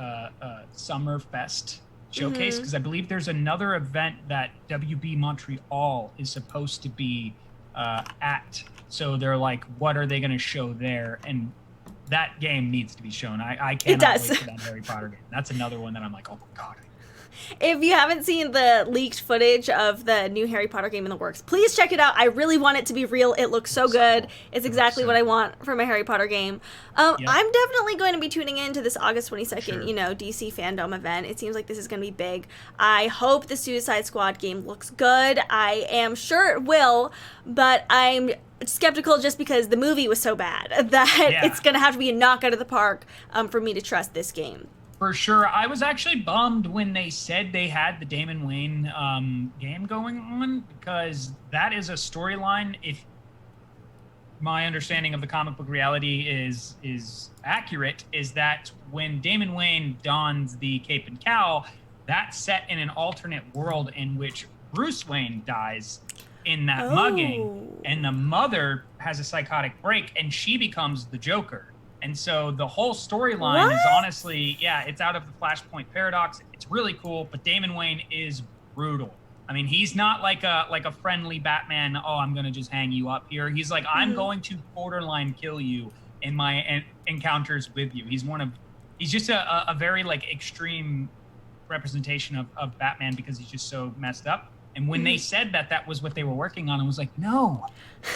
Summer Fest showcase, because I believe there's another event that WB Montreal is supposed to be at. So they're like, what are they going to show there? And that game needs to be shown. I cannot wait for that Harry Potter game. That's another one that I'm like, oh my God. If you haven't seen the leaked footage of the new Harry Potter game in the works, please check it out. I really want it to be real. It looks so good. It's exactly what I want from a Harry Potter game. I'm definitely going to be tuning in to this August 22nd, DC Fandom event. It seems like this is going to be big. I hope the Suicide Squad game looks good. I am sure it will, but I'm skeptical just because the movie was so bad that it's going to have to be a knock out of the park for me to trust this game. For sure. I was actually bummed when they said they had the Damon Wayne game going on, because that is a storyline. If my understanding of the comic book reality is accurate, is that when Damon Wayne dons the cape and cowl, that's set in an alternate world in which Bruce Wayne dies in that mugging, and the mother has a psychotic break and she becomes the Joker. And so the whole storyline is honestly, it's out of the Flashpoint paradox. It's really cool, but Damon Wayne is brutal. I mean, he's not like a friendly Batman. Oh, I'm gonna just hang you up here. He's like, I'm going to borderline kill you in my encounters with you. He's just a very like extreme representation of Batman, because he's just so messed up. And when they said that was what they were working on, I was like, no,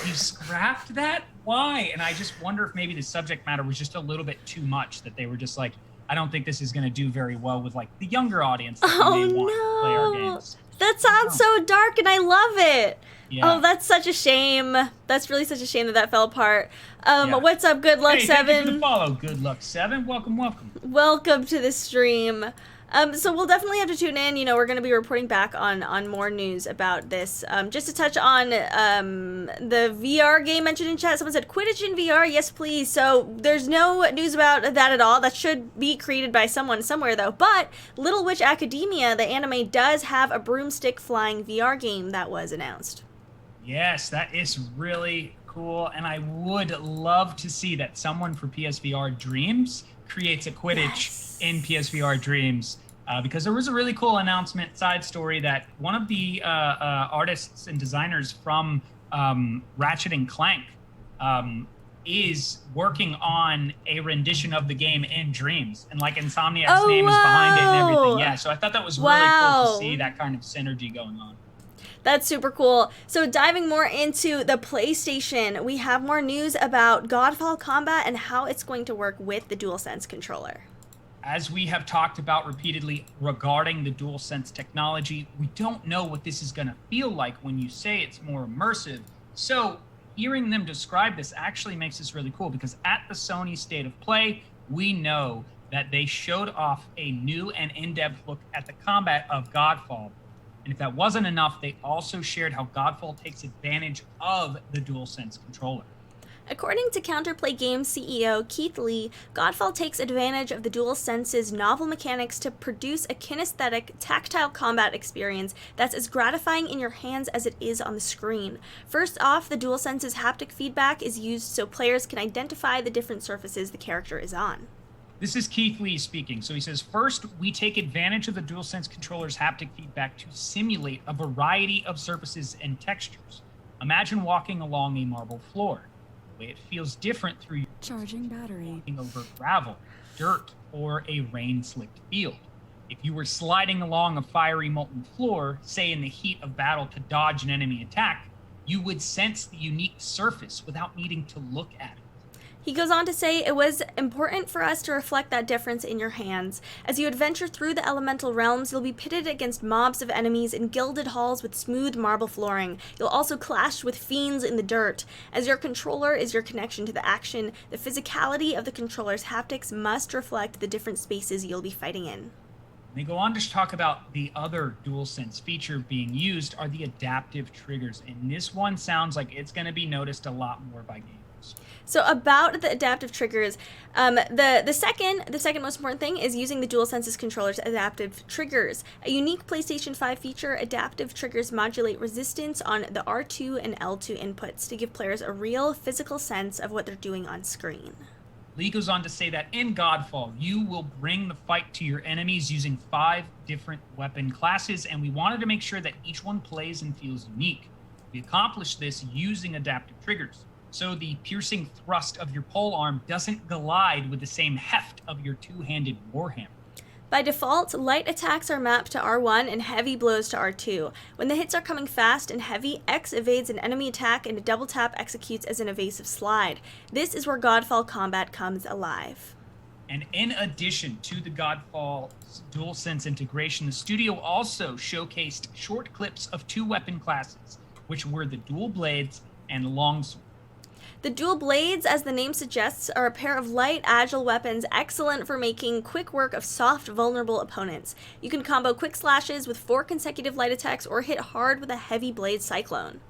you scrapped that? Why? And I just wonder if maybe the subject matter was just a little bit too much, that they were just like, I don't think this is going to do very well with like the younger audience that may want to play our games. That sounds so dark, and I love it. Yeah. Oh, that's such a shame. That's really such a shame that fell apart. What's up, Good Luck 7? Thank you for the follow, Good Luck 7. Welcome. Welcome to the stream. So we'll definitely have to tune in. We're going to be reporting back on more news about this. Just to touch on the VR game mentioned in chat. Someone said, Quidditch in VR? Yes, please. So there's no news about that at all. That should be created by someone somewhere, though. But Little Witch Academia, the anime, does have a broomstick flying VR game that was announced. Yes, that is really cool. And I would love to see that someone for PSVR Dreams creates a Quidditch in PSVR Dreams, because there was a really cool announcement side story that one of the artists and designers from Ratchet and Clank is working on a rendition of the game in Dreams, and like Insomniac's name is behind it and everything. Yeah, so I thought that was really cool to see that kind of synergy going on. That's super cool. So diving more into the PlayStation, we have more news about Godfall combat and how it's going to work with the DualSense controller. As we have talked about repeatedly regarding the DualSense technology, we don't know what this is going to feel like when you say it's more immersive. So hearing them describe this actually makes this really cool, because at the Sony State of Play, we know that they showed off a new and in-depth look at the combat of Godfall. And if that wasn't enough, they also shared how Godfall takes advantage of the DualSense controller. According to Counterplay Games CEO Keith Lee, Godfall takes advantage of the DualSense's novel mechanics to produce a kinesthetic, tactile combat experience that's as gratifying in your hands as it is on the screen. First off, the DualSense's haptic feedback is used so players can identify the different surfaces the character is on. This is Keith Lee speaking. So he says, first, we take advantage of the DualSense controller's haptic feedback to simulate a variety of surfaces and textures. Imagine walking along a marble floor. It feels different through your charging battery walking over gravel, dirt, or a rain-slicked field. If you were sliding along a fiery molten floor, say in the heat of battle to dodge an enemy attack, you would sense the unique surface without needing to look at it. He goes on to say, it was important for us to reflect that difference in your hands. As you adventure through the elemental realms, you'll be pitted against mobs of enemies in gilded halls with smooth marble flooring. You'll also clash with fiends in the dirt. As your controller is your connection to the action, the physicality of the controller's haptics must reflect the different spaces you'll be fighting in. They go on to talk about the other DualSense feature being used are the adaptive triggers, and this one sounds like it's going to be noticed a lot more by gamers. So about the adaptive triggers, the second most important thing is using the DualSense's controller's adaptive triggers. A unique PlayStation 5 feature, adaptive triggers modulate resistance on the R2 and L2 inputs to give players a real physical sense of what they're doing on screen. Lee goes on to say that in Godfall, you will bring the fight to your enemies using 5 different weapon classes, and we wanted to make sure that each one plays and feels unique. We accomplished this using adaptive triggers. So the piercing thrust of your polearm doesn't glide with the same heft of your two-handed warhammer. By default, light attacks are mapped to R1 and heavy blows to R2. When the hits are coming fast and heavy, X evades an enemy attack and a double tap executes as an evasive slide. This is where Godfall combat comes alive. And in addition to the Godfall DualSense integration, the studio also showcased short clips of 2 weapon classes, which were the dual blades and longsword. The dual blades, as the name suggests, are a pair of light, agile weapons excellent for making quick work of soft, vulnerable opponents. You can combo quick slashes with 4 consecutive light attacks or hit hard with a heavy blade cyclone.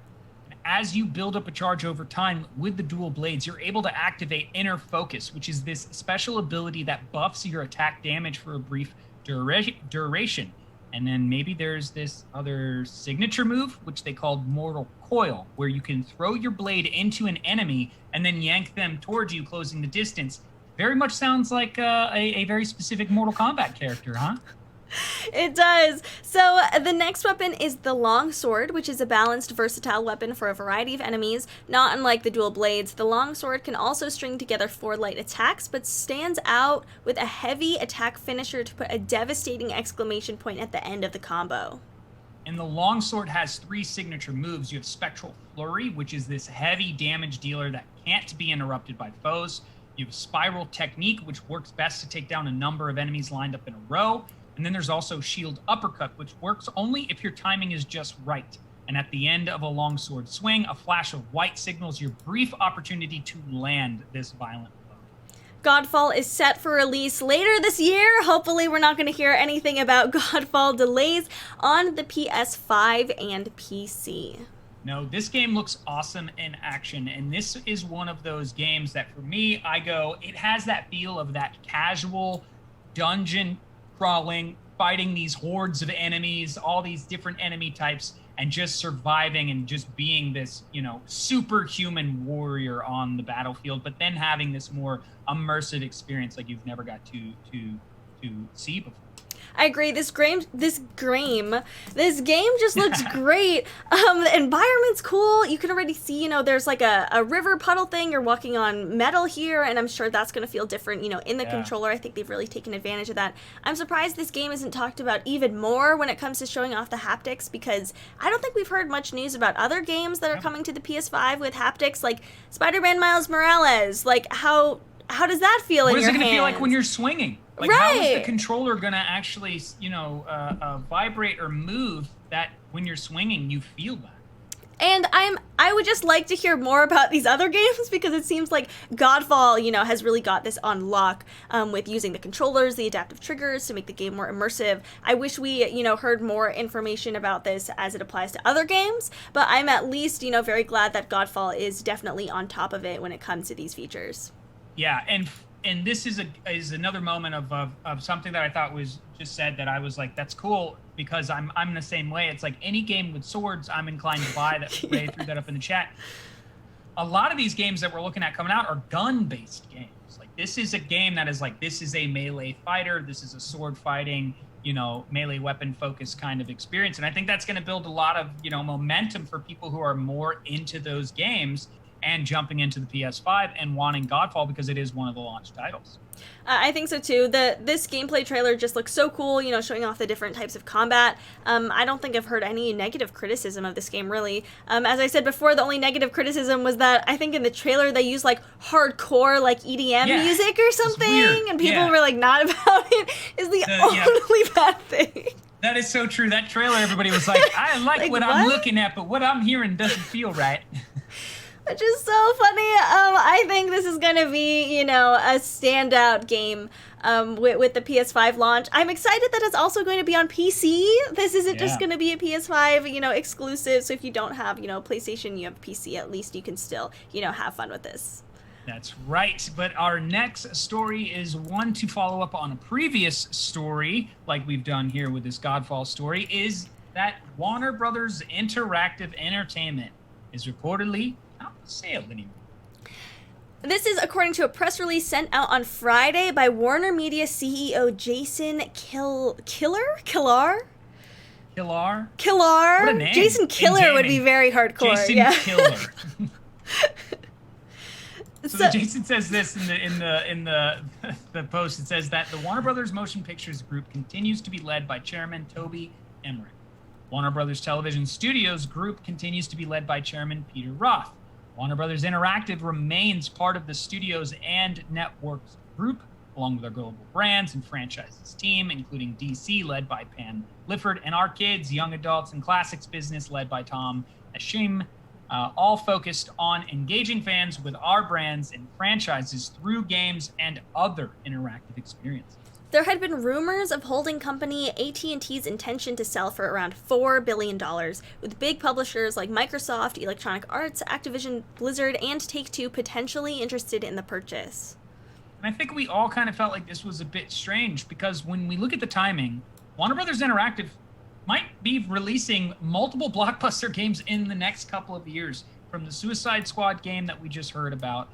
As you build up a charge over time with the dual blades, you're able to activate Inner Focus, which is this special ability that buffs your attack damage for a brief duration. And then maybe there's this other signature move, which they called Mortal Coil, where you can throw your blade into an enemy and then yank them towards you, closing the distance. Very much sounds like a very specific Mortal Kombat character, huh? It does. So the next weapon is the longsword, which is a balanced, versatile weapon for a variety of enemies. Not unlike the dual blades, the longsword can also string together 4 light attacks, but stands out with a heavy attack finisher to put a devastating exclamation point at the end of the combo. And the longsword has 3 signature moves. You have Spectral Flurry, which is this heavy damage dealer that can't be interrupted by foes. You have Spiral Technique, which works best to take down a number of enemies lined up in a row. And then there's also Shield Uppercut, which works only if your timing is just right. And at the end of a longsword swing, a flash of white signals your brief opportunity to land this violent blow. Godfall is set for release later this year. Hopefully we're not going to hear anything about Godfall delays on the PS5 and PC. No, this game looks awesome in action, and this is one of those games that for me, it has that feel of that casual dungeon crawling, fighting these hordes of enemies, all these different enemy types, and just surviving and just being this, superhuman warrior on the battlefield, but then having this more immersive experience like you've never got to see before. I agree. This game just looks great. The environment's cool. You can already see, there's like a river puddle thing. You're walking on metal here, and I'm sure that's going to feel different, in the controller. I think they've really taken advantage of that. I'm surprised this game isn't talked about even more when it comes to showing off the haptics, because I don't think we've heard much news about other games that are coming to the PS5 with haptics, like Spider-Man Miles Morales. Like, how does that feel in your hands? What is it going to feel like when you're swinging? Like, right. How is the controller going to actually, vibrate or move that when you're swinging, you feel that? And I would just like to hear more about these other games, because it seems like Godfall, has really got this on lock with using the controllers, the adaptive triggers to make the game more immersive. I wish we, heard more information about this as it applies to other games, but I'm at least, very glad that Godfall is definitely on top of it when it comes to these features. Yeah, and this is another moment of something that I thought was just said that I was like, that's cool, because I'm the same way. It's like any game with swords, I'm inclined to buy. That Ray threw that up in the chat. A lot of these games that we're looking at coming out are gun-based games. Like, this is a game that is like, this is a melee fighter. This is a sword fighting, melee weapon focused kind of experience. And I think that's going to build a lot of, momentum for people who are more into those games and jumping into the PS5 and wanting Godfall, because it is one of the launch titles. I think so too. This gameplay trailer just looks so cool, showing off the different types of combat. I don't think I've heard any negative criticism of this game, really. As I said before, the only negative criticism was that I think in the trailer they used like hardcore like EDM music or something, and people were like not about it. Is the only bad thing. That is so true. That trailer, everybody was like, I like what I'm looking at, but what I'm hearing doesn't feel right. Which is so funny. I think this is going to be, a standout game with the PS5 launch. I'm excited that it's also going to be on PC. This isn't just going to be a PS5, exclusive. So if you don't have, PlayStation, you have PC, at least you can still, have fun with this. That's right. But our next story is one to follow up on a previous story, like we've done here with this Godfall story, is that Warner Brothers Interactive Entertainment is reportedly not for sale anymore. This is according to a press release sent out on Friday by Warner Media CEO Jason Killar? What a name. Jason Killar would be very hardcore. Jason Killar. So Jason says this in the post. It says that the Warner Brothers Motion Pictures Group continues to be led by Chairman Toby Emmerich. Warner Brothers Television Studios Group continues to be led by Chairman Peter Roth. Warner Brothers Interactive remains part of the Studios and Networks Group, along with our global brands and franchises team, including DC, led by Pam Lifford, and our kids, young adults, and classics business, led by Tom Ashim, all focused on engaging fans with our brands and franchises through games and other interactive experiences. There had been rumors of holding company AT&T's intention to sell for around $4 billion, with big publishers like Microsoft, Electronic Arts, Activision, Blizzard, and Take-Two potentially interested in the purchase. And I think we all kind of felt like this was a bit strange, because when we look at the timing, Warner Brothers Interactive might be releasing multiple blockbuster games in the next couple of years, from the Suicide Squad game that we just heard about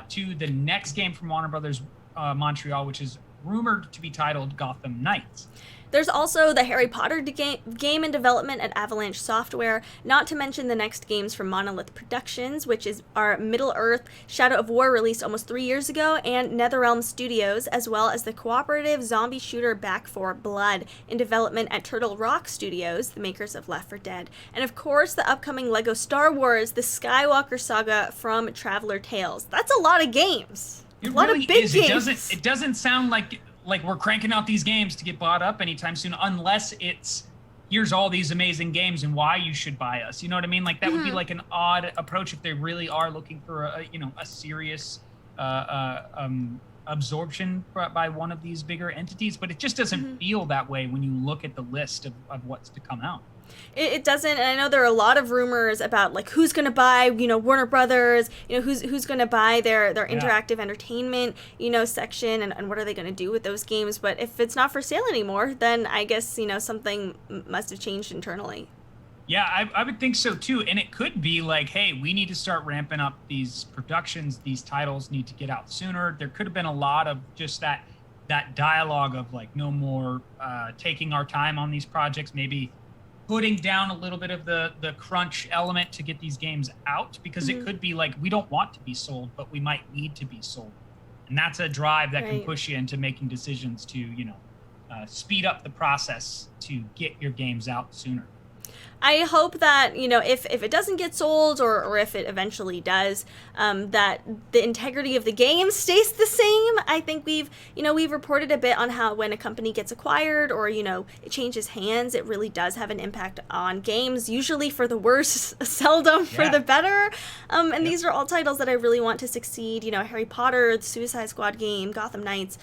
to the next game from Warner Brothers Montreal, which is rumored to be titled Gotham Knights. There's also the Harry Potter game in development at Avalanche Software, not to mention the next games from Monolith Productions, which is our Middle-earth Shadow of War released almost 3 years ago, and NetherRealm Studios, as well as the cooperative zombie shooter Back 4 Blood in development at Turtle Rock Studios, the makers of Left 4 Dead. And of course, the upcoming LEGO Star Wars, the Skywalker Saga from Traveler Tales. That's a lot of games. It a lot really of big is. games. It doesn't sound like we're cranking out these games to get bought up anytime soon, unless it's here's all these amazing games and why you should buy us. You know what I mean? Like that would be like an odd approach if they really are looking for a serious absorption by one of these bigger entities. But it just doesn't feel that way when you look at the list of what's to come out. It doesn't, and I know there are a lot of rumors about like who's going to buy, Warner Brothers, who's going to buy their interactive entertainment, section, and what are they going to do with those games. But if it's not for sale anymore, then I guess, something must have changed internally. Yeah, I would think so too. And it could be like, hey, we need to start ramping up these productions. These titles need to get out sooner. There could have been a lot of just that that dialogue of like no more taking our time on these projects, maybe putting down a little bit of the crunch element to get these games out, because it could be like, we don't want to be sold, but we might need to be sold. And that's a drive that can push you into making decisions to, speed up the process to get your games out sooner. I hope that, if it doesn't get sold or if it eventually does, that the integrity of the game stays the same. I think we've reported a bit on how when a company gets acquired or, it changes hands, it really does have an impact on games, usually for the worse, seldom for the better. And these are all titles that I really want to succeed. Harry Potter, the Suicide Squad game, Gotham Knights.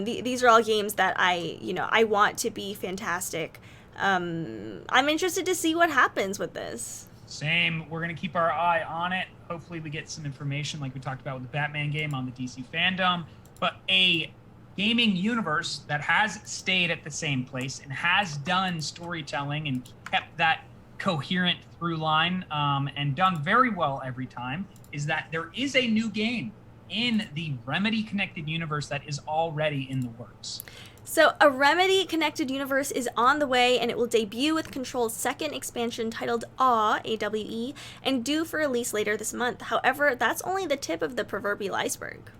These are all games that I want to be fantastic. I'm interested to see what happens with this. Same. We're going to keep our eye on it. Hopefully we get some information like we talked about with the Batman game on the DC fandom, but a gaming universe that has stayed at the same place and has done storytelling and kept that coherent through line and done very well every time is that there is a new game in the Remedy connected universe that is already in the works. So a Remedy connected universe is on the way, and it will debut with Control's second expansion titled AWE, A-W-E, and due for release later this month. However, that's only the tip of the proverbial iceberg.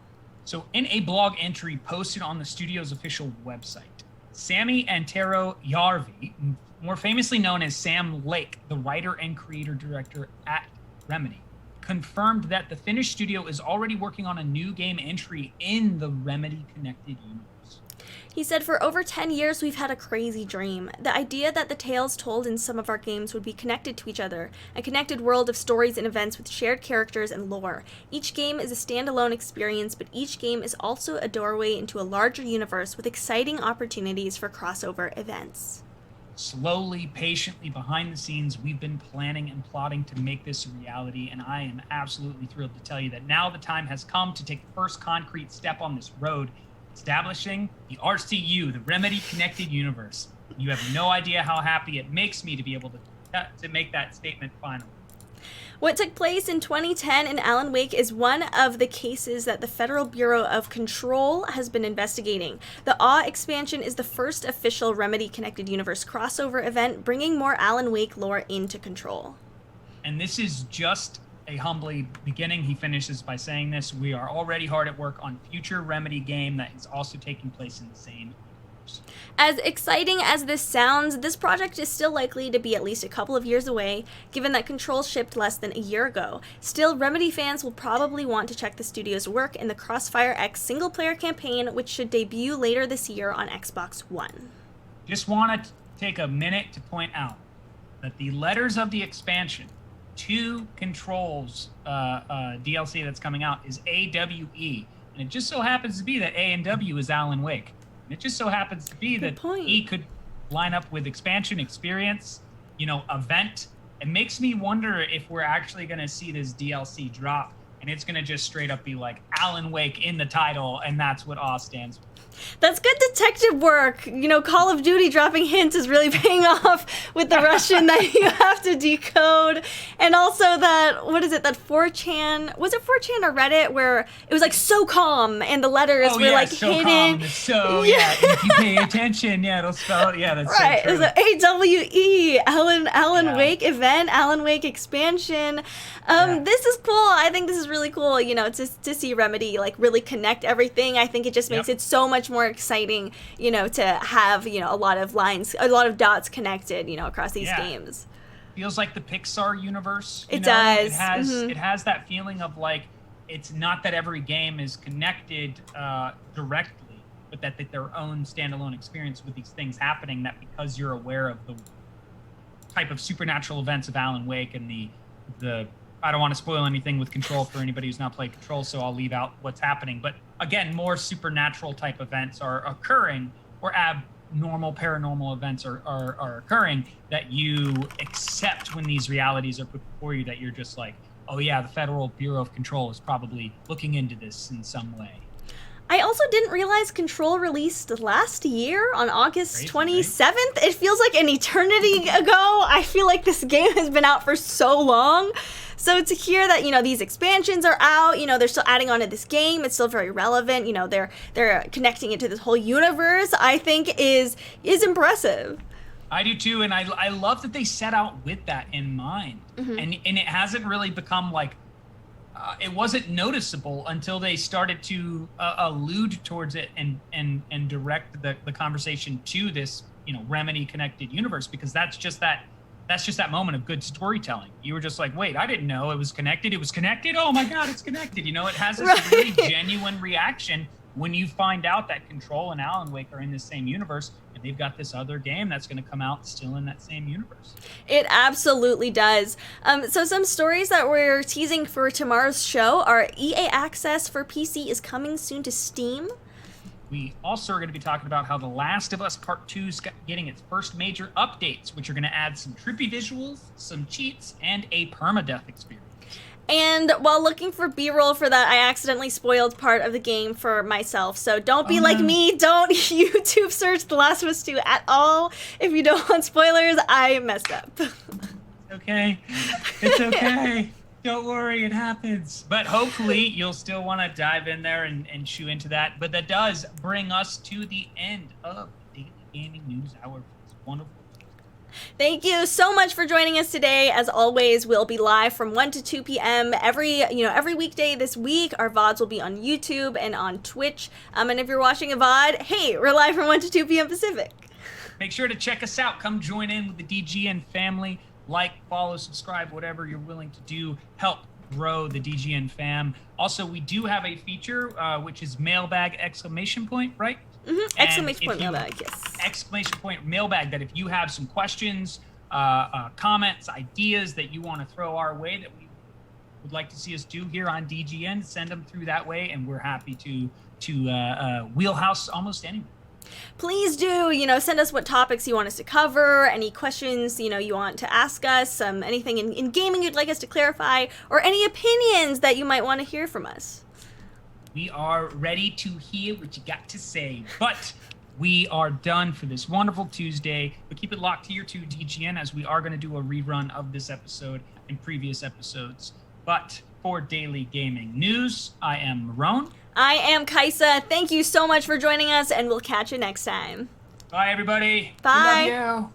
So in a blog entry posted on the studio's official website, Sami Antero Järvi, more famously known as Sam Lake, the writer and creator-director at Remedy, confirmed that the Finnish studio is already working on a new game entry in the Remedy connected universe. He said, "For over 10 years, we've had a crazy dream. The idea that the tales told in some of our games would be connected to each other, a connected world of stories and events with shared characters and lore. Each game is a standalone experience, but each game is also a doorway into a larger universe with exciting opportunities for crossover events." Slowly, patiently, behind the scenes, we've been planning and plotting to make this a reality, and I am absolutely thrilled to tell you that now the time has come to take the first concrete step on this road, establishing the RCU, the Remedy Connected Universe. You have no idea how happy it makes me to be able to make that statement final. What took place in 2010 in Alan Wake is one of the cases that the Federal Bureau of Control has been investigating. The AWE expansion is the first official Remedy Connected Universe crossover event, bringing more Alan Wake lore into Control. And this is just a humbly beginning. He finishes by saying this: "We are already hard at work on future Remedy game that is also taking place in the same universe." As exciting as this sounds, this project is still likely to be at least a couple of years away, given that Control shipped less than a year ago. Still, Remedy fans will probably want to check the studio's work in the Crossfire X single-player campaign, which should debut later this year on Xbox One. Just want to take a minute to point out that the letters of the expansion to Control's DLC that's coming out is AWE, and it just so happens to be that A and W is Alan Wake. And it just so happens to be that E could line up with expansion, experience, event. It makes me wonder if we're actually going to see this DLC drop, and it's going to just straight up be like Alan Wake in the title, and that's what AWE stands for. That's good detective work. Call of Duty dropping hints is really paying off with the Russian that you have to decode. And also that 4chan, was it 4chan or Reddit, where it was like so calm and the letters were like so hidden. Calm. So if you pay attention, it'll spell it. Yeah, that's right. So true. It's AWE, Alan Wake event, Alan Wake expansion. This is cool. I think this is really cool, to see Remedy like really connect everything. I think it just makes it so much more exciting, to have, a lot of lines, a lot of dots connected, across these games. Feels like the Pixar universe. It does. It has that feeling of like, it's not that every game is connected directly, but that their own standalone experience with these things happening, that because you're aware of the type of supernatural events of Alan Wake and the I don't want to spoil anything with Control for anybody who's not played Control, so I'll leave out what's happening. But again, more supernatural type events are occurring, or abnormal paranormal events are occurring, that you accept when these realities are put before you, that you're just like, oh yeah, the Federal Bureau of Control is probably looking into this in some way. I also didn't realize Control released last year on August 27th. Right? It feels like an eternity ago. I feel like this game has been out for so long. So to hear that, these expansions are out, they're still adding on to this game, it's still very relevant, they're connecting it to this whole universe, I think is impressive. I do too, and I love that they set out with that in mind. And it hasn't really become like, it wasn't noticeable until they started to allude towards it and direct the conversation to this, Remedy connected universe, because that's just that moment of good storytelling. You were just like, wait, I didn't know it was connected. It was connected. Oh my God, it's connected. It has this really genuine reaction when you find out that Control and Alan Wake are in the same universe, and they've got this other game that's going to come out still in that same universe. It absolutely does. So some stories that we're teasing for tomorrow's show are EA Access for PC is coming soon to Steam. We also are going to be talking about how The Last of Us Part 2 is getting its first major updates, which are going to add some trippy visuals, some cheats, and a permadeath experience. And while looking for B-roll for that, I accidentally spoiled part of the game for myself. So don't be like me. Don't YouTube search The Last of Us 2 at all. If you don't want spoilers, I messed up. Okay. It's okay. Don't worry, it happens. But hopefully you'll still want to dive in there and chew into that. But that does bring us to the end of Daily Gaming News Hour for this wonderful. Thank you so much for joining us today. As always, we'll be live from 1 to 2 p.m. every weekday this week. Our VODs will be on YouTube and on Twitch. And if you're watching a VOD, hey, we're live from 1 to 2 p.m. Pacific. Make sure to check us out. Come join in with the DGN family. Like, follow, subscribe, whatever you're willing to do. Help grow the DGN fam. Also, we do have a feature, which is mailbag ! Right? Exclamation point mailbag, yes. Exclamation point mailbag, that if you have some questions, comments, ideas that you want to throw our way that we would like to see us do here on DGN, send them through that way, and we're happy to wheelhouse almost anyone. Please do, send us what topics you want us to cover, any questions, you want to ask us, anything in gaming you'd like us to clarify, or any opinions that you might want to hear from us. We are ready to hear what you got to say. But we are done for this wonderful Tuesday. But keep it locked here to DGN, as we are going to do a rerun of this episode and previous episodes. But for Daily Gaming News, I am Marrone. I am Kaisa. Thank you so much for joining us, and we'll catch you next time. Bye, everybody. Bye. We love you.